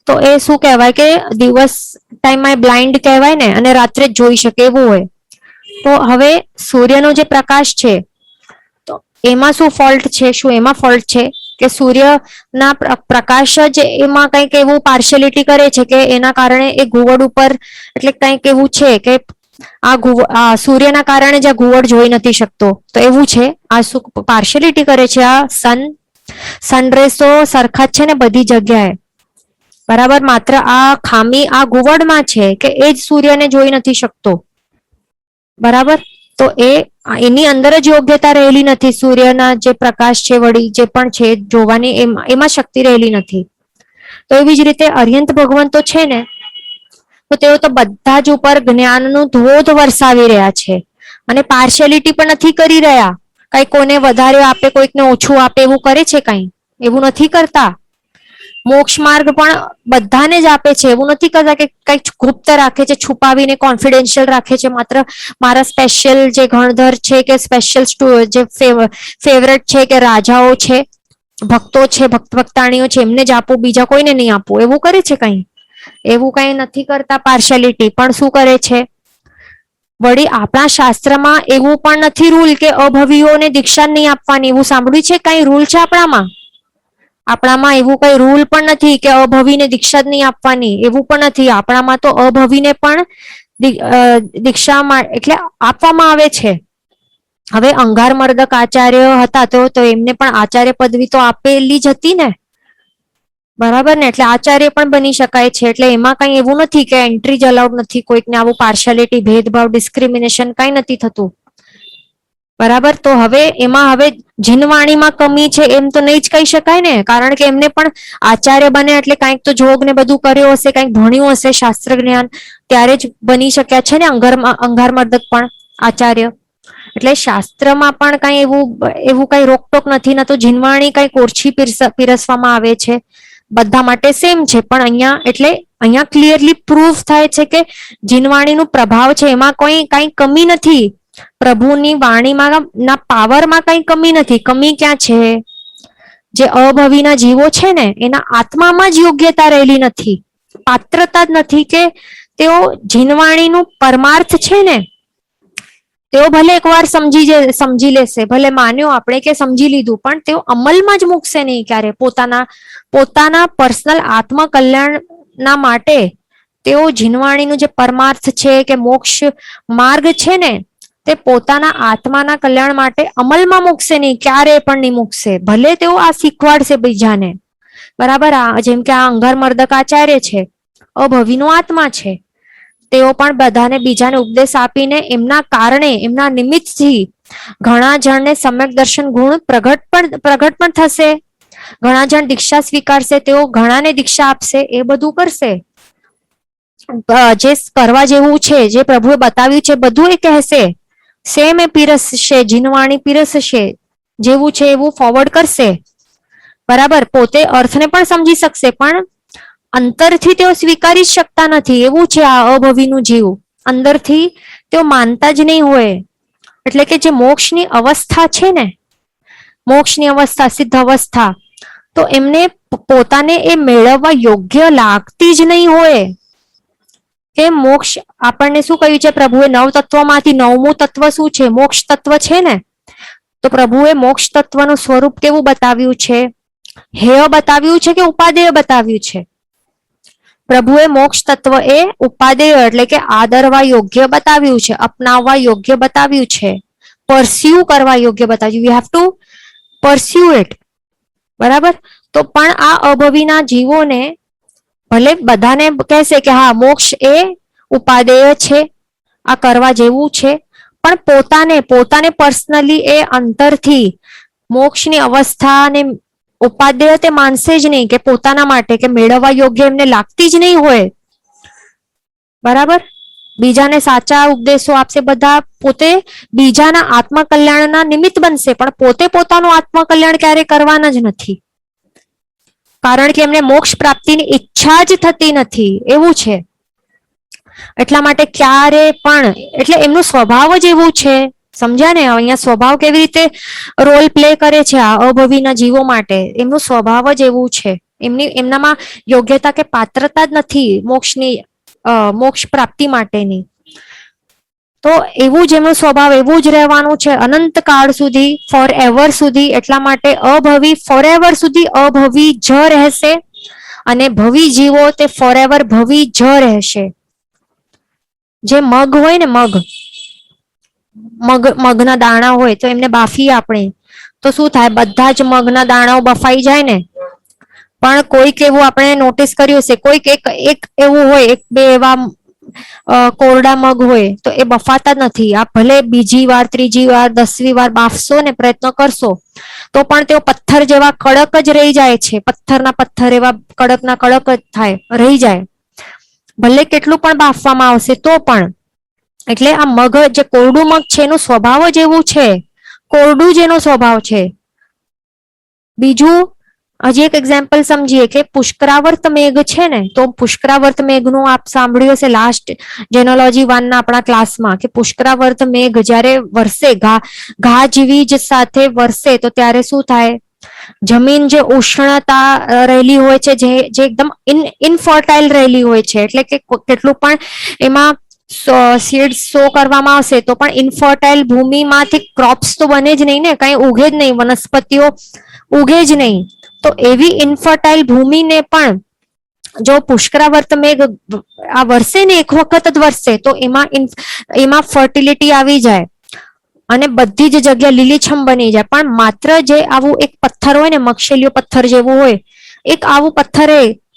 તો એ શું કહેવાય કે દિવસ ટાઈમમાં બ્લાઇન્ડ કહેવાય ને અને રાત્રે જ જોઈ શકે એવું હોય. તો હવે સૂર્યનો જે પ્રકાશ છે તો એમાં શું ફોલ્ટ છે? શું એમાં ફોલ્ટ છે કે સૂર્યના પ્રકાશ જ એમાં કંઈક એવું પાર્શિયલિટી કરે છે કે એના કારણે એ ઘુવડ ઉપર એટલે કંઈક એવું છે કે આ સૂર્યના કારણે જ આ ઘુવડ જોઈ નથી શકતો, તો એવું છે? આ શું પાર્શિયલિટી કરે છે? આ સનરેઝ તો સરખા જ છે ને બધી જગ્યાએ, બરાબર. માત્ર આ ખામી આ ઘુવડમાં છે કે એ જ સૂર્યને જોઈ નથી શકતો, બરાબર. તો એની અંદર જ યોગ્યતા રહેલી નથી, સૂર્યના જે પ્રકાશ છે વળી જે પણ છે જોવાની એમાં શક્તિ રહેલી નથી. તો એવી જ રીતે અર્યંત ભગવાન તો છે ને, તો તેઓ તો બધા જ ઉપર જ્ઞાનનું ધોધ વરસાવી રહ્યા છે અને પાર્શિયાલિટી પણ નથી કરી રહ્યા. કઈ કોને વધારે આપે કોઈકને ઓછું આપે એવું કરે છે? કઈ એવું નથી કરતા. મોક્ષ માર્ગ પણ બધાને જ આપે છે, એવું નથી કરતા કે કઈક ગુપ્ત રાખે છે, છુપાવીને કોન્ફિડેન્શિયલ રાખે છે. માત્ર મારા સ્પેશિયલ જે ગણધર છે કે સ્પેશિયલ જે ફેવરેટ છે કે રાજાઓ છે, ભક્તો છે, ભક્તાણીઓ છે એમને જ આપવું, બીજા કોઈને નહીં આપવું, એવું કરે છે? કઈ એવું કઈ નથી કરતા. પાર્શિયાલિટી પણ શું કરે છે? વળી આપણા શાસ્ત્રમાં એવું પણ નથી રૂલ કે અભવીઓને દીક્ષા નહીં આપવાની, એવું સાંભળ્યું છે? કઈ રૂલ છે આપણામાં? આપણામાં એવું કઈ રૂલ પણ નથી કે અભવીને દીક્ષા જ નહીં આપવાની, એવું પણ નથી. આપણામાં તો અભવીને પણ દીક્ષા એટલે આપવામાં આવે છે. હવે અંગાર મર્દક આચાર્ય હતા તો એમને પણ આચાર્ય પદવી તો આપેલી જ હતી ને, બરાબર ને. એટલે આચાર્ય પણ બની શકાય છે. એટલે એમાં કઈ એવું નથી કે એન્ટ્રી જ અલાઉડ નથી, કોઈકને આવું પાર્શિયાલિટી, ભેદભાવ, ડિસ્ક્રિમિનેશન કઈ નથી થતું, બરાબર. તો હવે એમાં હવે જીનવાણીમાં કમી છે એમ તો નહીં જ કહી શકાય ને, કારણ કે એમને પણ આચાર્ય બને એટલે કંઈક તો જોગ ને બધું કર્યો હશે, કંઈક ભણ્યું હશે, શાસ્ત્ર જ્ઞાન, ત્યારે જ બની શક્યા છે ને અંગાર મર્દક પણ આચાર્ય. એટલે શાસ્ત્રમાં પણ કઈ એવું કઈ રોકટોક નથી, ના તો જીનવાણી કઈ ઓછી પીરસવામાં આવે છે, બધા માટે સેમ છે. પણ અહીંયા એટલે અહીંયા ક્લિયરલી પ્રૂફ થાય છે કે જીનવાણીનો પ્રભાવ છે એમાં કઈ કમી નથી, પ્રભુની વાણીમાં ના પાવરમાં કઈ કમી નથી. કમી ક્યાં છે? જે અભવીના જીવો છે ને એના આત્મામાં જ યોગ્યતા રહેલી નથી, પાત્રતા જ નથી કે તેઓ જીનવાણીનું પરમાર્થ છે ને તેઓ ભલે એકવાર સમજી લેશે, ભલે માન્યો આપણે કે સમજી લીધું, પણ તેઓ અમલમાં જ મૂકશે નહીં ક્યારે. પોતાના પર્સનલ આત્મ કલ્યાણના માટે તેઓ જીનવાણીનું જે પરમાર્થ છે કે મોક્ષ માર્ગ છે ને તે પોતાના આત્માના કલ્યાણ માટે અમલમાં મૂકશે નહીં, ક્યારે પણ નહીં મૂકશે. ભલે તેઓ આ શીખવાડશે બીજાને, બરાબર. જેમ કે આ અંગાર મર્દક આચાર્ય છે, અભવીનો આત્મા છે, તેઓ પણ બધાને બીજાને ઉપદેશ આપીને એમના કારણે એમના નિમિત્તથી ઘણા જણને સમ્યક દર્શન ગુણ પ્રગટ પણ થશે, ઘણા જણ દીક્ષા સ્વીકારશે, તેઓ ઘણાને દીક્ષા આપશે, એ બધું કરશે. જે કરવા જેવું છે, જે પ્રભુએ બતાવ્યું છે બધું એ કહેશે, સેમ એ પીરસશે, જીનવાણી પીરસશે, જેવું છે એવું ફોરવર્ડ કરશે. બરાબર, પોતે અર્થને પણ સમજી શકશે પણ અંતરથી તેઓ સ્વીકારી જ શકતા નથી. એવું છે આ અભવીનું જીવ, અંદરથી તેઓ માનતા જ નહીં હોય. એટલે કે જે મોક્ષની અવસ્થા છે ને, મોક્ષની અવસ્થા, સિદ્ધ અવસ્થા, તો એમને પોતાને એ મેળવવા યોગ્ય લાગતી જ નહીં હોય. કે મોક્ષ આપણને શું કહ્યું છે પ્રભુએ? 9 તત્વમાંથી 9મું તત્વ શું છે? મોક્ષ તત્વ છે ને. તો પ્રભુએ મોક્ષ તત્વનું સ્વરૂપ કેવું બતાવ્યું છે? હેય બતાવ્યું છે કે ઉપાદેય બતાવ્યું છે? પ્રભુએ મોક્ષ તત્વ એ ઉપાદેય એટલે કે આદરવા યોગ્ય બતાવ્યું છે, અપનાવવા યોગ્ય બતાવ્યું છે, પરસ્યુ કરવા યોગ્ય બતાવ્યું. You have to pursue it. બરાબર. તો પણ આ અભવીના જીવોને ભલે બધાને કહેશે કે હા મોક્ષ એ ઉપાદેય છે, આ કરવા જેવું છે, પણ પોતાને પર્સનલી એ અંતરથી મોક્ષની અવસ્થાને ઉપાદેય તે માનશે જ નહીં કે પોતાના માટે કે મેળવવા યોગ્ય એમને લાગતી જ નહીં હોય. બરાબર. બીજાને સાચા ઉપદેશો આપશે, બધા પોતે બીજાના આત્મકલ્યાણના નિમિત્ત બનશે, પણ પોતે પોતાનું આત્મકલ્યાણ ક્યારે કરવાના જ નથી. કારણ કે એમને મોક્ષ પ્રાપ્તિની ઈચ્છા જ થતી નથી. એવું છે. એટલા માટે ક્યારે પણ, એટલે એમનું સ્વભાવ જ એવું છે. સમજ્યા ને? અહીંયા સ્વભાવ કેવી રીતે રોલ પ્લે કરે છે આ અભવીના જીવો માટે. એમનું સ્વભાવ જ એવું છે. એમનામાં યોગ્યતા કે પાત્રતા જ નથી મોક્ષની, મોક્ષ પ્રાપ્તિ માટેની. તો એવું જ એમનો સ્વભાવ એવું જ રહેવાનું છે અનંત કાળ સુધી, ફોર એવર સુધી. એટલા માટે અભવી ફોર એવર સુધી અભવી જ રહેશે, અને ભવી જીવો તે ફોર એવર ભવી જ રહેશે. જે મગ હોય ને, મગના દાણા હોય તો એમને બાફીએ આપણે, તો શું થાય? બધા જ મગના દાણાઓ બફાઈ જાય ને. પણ કોઈક એવું આપણે નોટિસ કર્યું હશે, કોઈક એક એવું હોય, એક બે એવા કોરડા મગ હોય તો એ બફાતા નથી. આ ભલે બીજી વાર, ત્રીજી વાર, 10મી વાર બાફશો ને, પ્રયત્ન કરશો, તો પણ તેઓ પથ્થર જેવા કડક જ રહી જાય છે. પથ્થરના પથ્થર એવા કડકના કડક જ થાય, રહી જાય. ભલે કેટલું પણ બાફવામાં આવશે તો પણ. એટલે આ મગ, જે કોરડું મગ છે એનો સ્વભાવ જ એવું છે, કોરડું જ એનો સ્વભાવ છે. બીજું હજી એક એક્ઝામ્પલ સમજીએ કે પુષ્કરાવર્ત મેઘ છે ને, તો પુષ્કરાવર્ત મેઘનું આપ સાંભળ્યું હશે લાસ્ટ જેનોલોજી 1 ના આપણા ક્લાસમાં, કે પુષ્કરાવર્ત મેઘ જ્યારે વરસે, ગાજવીજ સાથે વરસે, તો ત્યારે શું થાય? જમીન જે ઉષ્ણતા રહેલી હોય છે, જે એકદમ ઇનફર્ટાઇલ રહેલી હોય છે, એટલે કે કેટલું પણ એમાં સીડ્સ સો કરવામાં આવશે તો પણ ઇનફર્ટાઇલ ભૂમિમાંથી ક્રોપ્સ તો બને જ નહીં ને, કઈ ઉગે જ નહીં, વનસ્પતિઓ ઉગે જ નહીં. તો એવી ઇનફર્ટાઇલ ભૂમિને પણ જો પુષ્કરાવર્ત મેઘ આ વરસે ને, એક વખત જ વરસે, તો એમાં ફર્ટિલિટી આવી જાય અને બધી જ જગ્યા લીલીછમ બની જાય. પણ માત્ર જે આવું એક પથ્થર હોય ને, મક્ષેલીયો પથ્થર જેવું હોય, એક આવું પથ્થર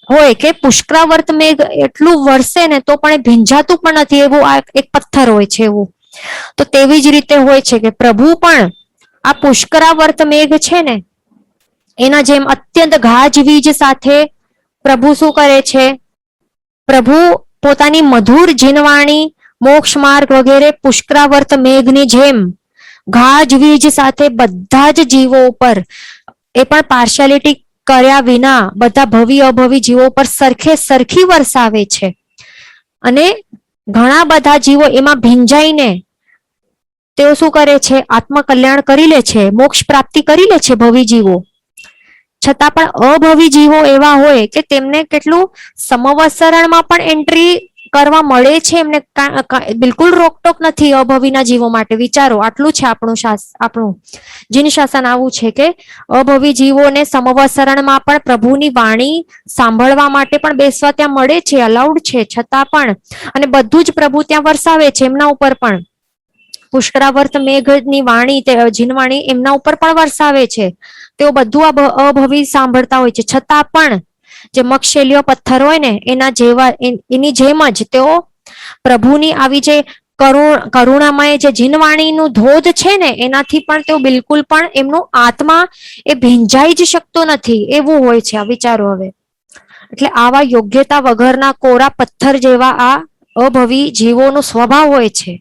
હોય કે પુષ્કરાવર્ત મેઘ એટલું વરસે ને તો પણ એ ભીંજાતું પણ નથી, એવું આ એક પથ્થર હોય છે એવું. તો તેવી જ રીતે હોય છે કે પ્રભુ પણ આ પુષ્કરાવર્ત મેઘ છે ને, એના જેમ અત્યંત ગાજવીજ સાથે પ્રભુ શું કરે છે? પ્રભુ પોતાની મધુર જીનવાણી, મોક્ષ માર્ગ વગેરે પુષ્કરાવર્ત મેઘની જેમ ગાજવીજ સાથે બધા જ જીવો ઉપર, એ પણ પાર્શિયાલિટી કર્યા વિના, બધા ભવી અભવી જીવો પર સરખી વરસાવે છે. અને ઘણા બધા જીવો એમાં ભીંજાઈને તેઓ શું કરે છે? આત્મકલ્યાણ કરી લે છે, મોક્ષ પ્રાપ્તિ કરી લે છે ભવી જીવો. છતાં પણ અભવી જીવો એવા હોય કે તેમને કેટલું સમવસરણમાં પણ એન્ટ્રી કરવા મળે છે, એમને બિલકુલ રોકટોક નથી અભવીના જીવો માટે. વિચારો, આટલું છે આપણું જીન શાસન આવું છે કે અભવી જીવોને સમવસરણમાં પણ પ્રભુની વાણી સાંભળવા માટે પણ બેસવા ત્યાં મળે છે, અલાઉડ છે. છતાં પણ, અને બધું જ પ્રભુ ત્યાં વરસાવે છે એમના ઉપર પણ. પુષ્કરાવર્ત મેઘની વાણી, જીનવાણી એમના ઉપર પણ વરસાવે છે. તેઓ બધું અભવી સાંભળતા હોય છે. છતાં પણ જે મક્ષેલીયો પથ્થર હોય ને, એની જેમ જ તેઓ પ્રભુની આવી જે કરુણામય જે જીનવાણીનું ધોધ છે ને, એનાથી પણ તેઓ બિલકુલ પણ એમનું આત્મા એ ભીંજાઈ જ શકતો નથી, એવું હોય છે. આ વિચારો હવે. એટલે આવા યોગ્યતા વગરના કોરા પથ્થર જેવા આ અભવી જીવોનો સ્વભાવ હોય છે.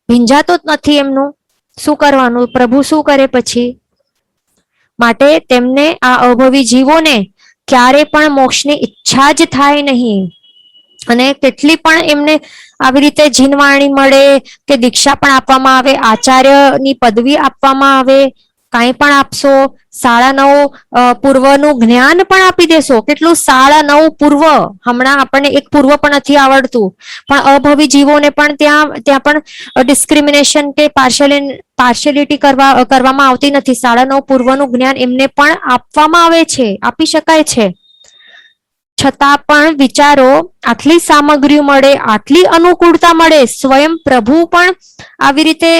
ભીંજાતો જ નથી એમનું. શું કરવાનું? પ્રભુ શું કરે પછી? માટે તેમને આ અભવી જીવોને ક્યારે પણ મોક્ષની ઈચ્છા જ થાય નહીં. અને કેટલી પણ એમને આવી રીતે જીનવાણી મળે કે દીક્ષા પણ આપવામાં આવે, આચાર્યની પદવી આપવામાં આવે, કાંઈ પણ આપશો, 9.5 પૂર્વનું જ્ઞાન પણ આપી દેશો. કેટલું 9.5 પૂર્વ, હમણાં આપણને એક પૂર્વ પણ નથી આવડતું, પણ અભવી જીવોને પણ ત્યાં પણ ડિસ્ક્રિમિનેશન કે પાર્શિયાલિટી કરવામાં આવતી નથી. 9.5 પૂર્વનું જ્ઞાન એમને પણ આપવામાં આવે છે, આપી શકાય છે. છતાં પણ વિચારો, આટલી સામગ્રી મળે, આટલી અનુકૂળતા મળે, સ્વયં પ્રભુ પણ આવી રીતે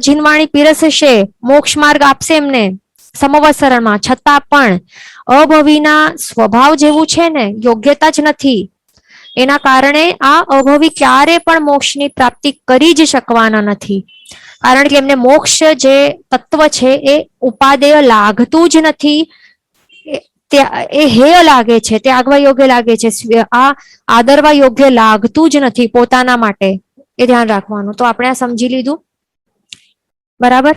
જીનવાણી પીરસશે, મોક્ષ માર્ગ આપશે એમને સમવસરણમાં, છતાં પણ અભવીના સ્વભાવ જેવું છે ને, યોગ્યતા જ નથી. એના કારણે આ અભવી ક્યારે પણ મોક્ષની પ્રાપ્તિ કરી જ શકવાના નથી. કારણ કે એમને મોક્ષ જે તત્વ છે એ ઉપાદેય લાગતું જ નથી. એ હેય લાગે છે, ત્યાગવા યોગ્ય લાગે છે, આ આદરવા યોગ્ય લાગતું જ નથી પોતાના માટે. એ ધ્યાન રાખવાનું. તો આપણે આ સમજી લીધું, બરાબર.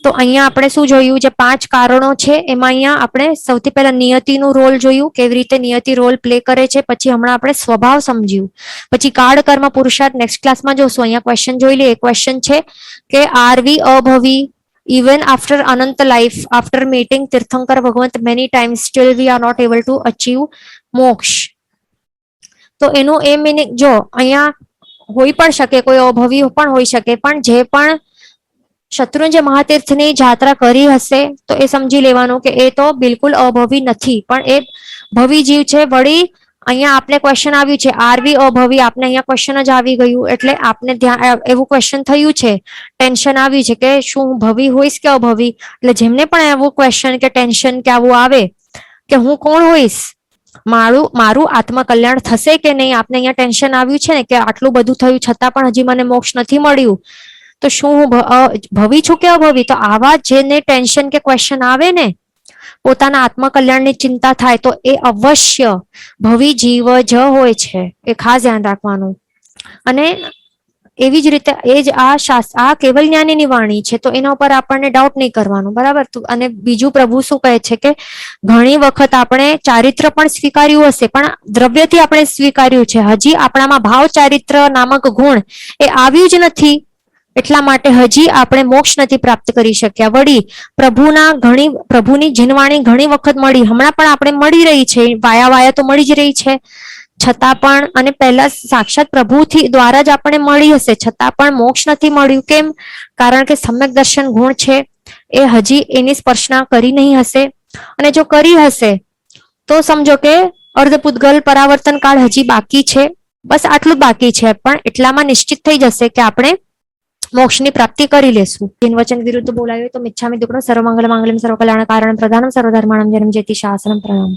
તો અહીંયા આપણે શું જોયું, જે 5 કારણો છે એમાં અહીંયા આપણે સૌથી પહેલા નિયતિનું રોલ જોયું, કેવી રીતે નિયતિ રોલ પ્લે કરે છે. પછી હમણાં આપણે સ્વભાવ સમજ્યું. પછી કાળ કર્મ પુરુષાર્થ નેક્સ્ટ ક્લાસમાં જોશું. અહીંયા ક્વેશ્ચન જોઈ લઈએ. એક ક્વેશ્ચન છે કે R V અભવી even after anant life, after meeting tirthankara Bhagwant many times, still we are not able to achieve મોક્ષ. તો એનું એ મીનિંગ જો અહીંયા હોઈ પણ શકે, કોઈ અભવી પણ હોઈ શકે, પણ જે પણ શત્રુંજય મહાતીર્થની જાત્રા કરી હશે તો એ સમજી લેવાનું કે એ તો બિલકુલ અભવી નથી, પણ એ ભવી જીવ છે. વળી અહીંયા આપને ક્વેશ્ચન આવ્યું છે આરવી અભવી, આપને અહીંયા ક્વેશ્ચન જ આવી ગયું, એટલે આપને ધ્યાન એવું ક્વેશ્ચન થયું છે, ટેન્શન આવ્યું છે કે શું હું ભવી હોઈશ કે અભવી. એટલે જેમને પણ એવું ક્વેશ્ચન કે ટેન્શન કે આવું આવે કે હું કોણ હોઈશ, મારું આત્મકલ્યાણ થશે કે નહીં, આપને અહીંયા ટેન્શન આવ્યું છે ને કે આટલું બધું થયું છતાં પણ હજી મને મોક્ષ નથી મળ્યું, તો શું હું ભવી છું કે અભવી. તો આવા જેને ટેન્શન કે ક્વેશ્ચન આવે ને, પોતાના આત્મકલ્યાણની ચિંતા થાય, તો એ અવશ્ય ભવી જીવ જ હોય છે. એ ખાસ ધ્યાન રાખવાનું. અને એવી જ રીતે એ જ આ કેવલ જ્ઞાનીની વાણી છે, તો એના ઉપર આપણને ડાઉટ નહીં કરવાનું, બરાબર. અને બીજું પ્રભુ શું કહે છે કે ઘણી વખત આપણે ચારિત્ર પણ સ્વીકાર્યું હશે, પણ દ્રવ્યથી આપણે સ્વીકાર્યું છે, હજી આપણામાં ભાવ ચારિત્ર નામક ગુણ એ આવ્યું જ નથી. એટલા માટે હજી આપણે મોક્ષ નથી પ્રાપ્ત કરી શક્યા. વળી પ્રભુની જીનવાણી ઘણી વખત મળી, હમણાં પણ આપણે મળી રહી છે, વાયા તો મળી જ રહી છે, છતાં પણ, અને પહેલા સાક્ષાત પ્રભુથી દ્વારા જ આપણે મળી હશે, છતાં પણ મોક્ષ નથી મળ્યું. કેમ? કારણ કે સમ્યક દર્શન ગુણ છે એ હજી એની સ્પર્શના કરી નહીં હશે, અને જો કરી હશે તો સમજો કે અર્ધપુદ્ગલ પરાવર્તન કાળ હજી બાકી છે. બસ આટલું જ બાકી છે, પણ એટલામાં નિશ્ચિત થઈ જશે કે આપણે મોક્ષની પ્રાપ્તિ કરી લેશું. જીન વચન વિરુદ્ધ બોલાયો તો મિચ્છામિ દુક્કડમ સર્વમંગલ માંગલ્યમ સર્વકલ્યાણ કારણ પ્રધાનમ સર્વધર્માણમ જન્મ જેતિ શાસનમ પ્રણામ.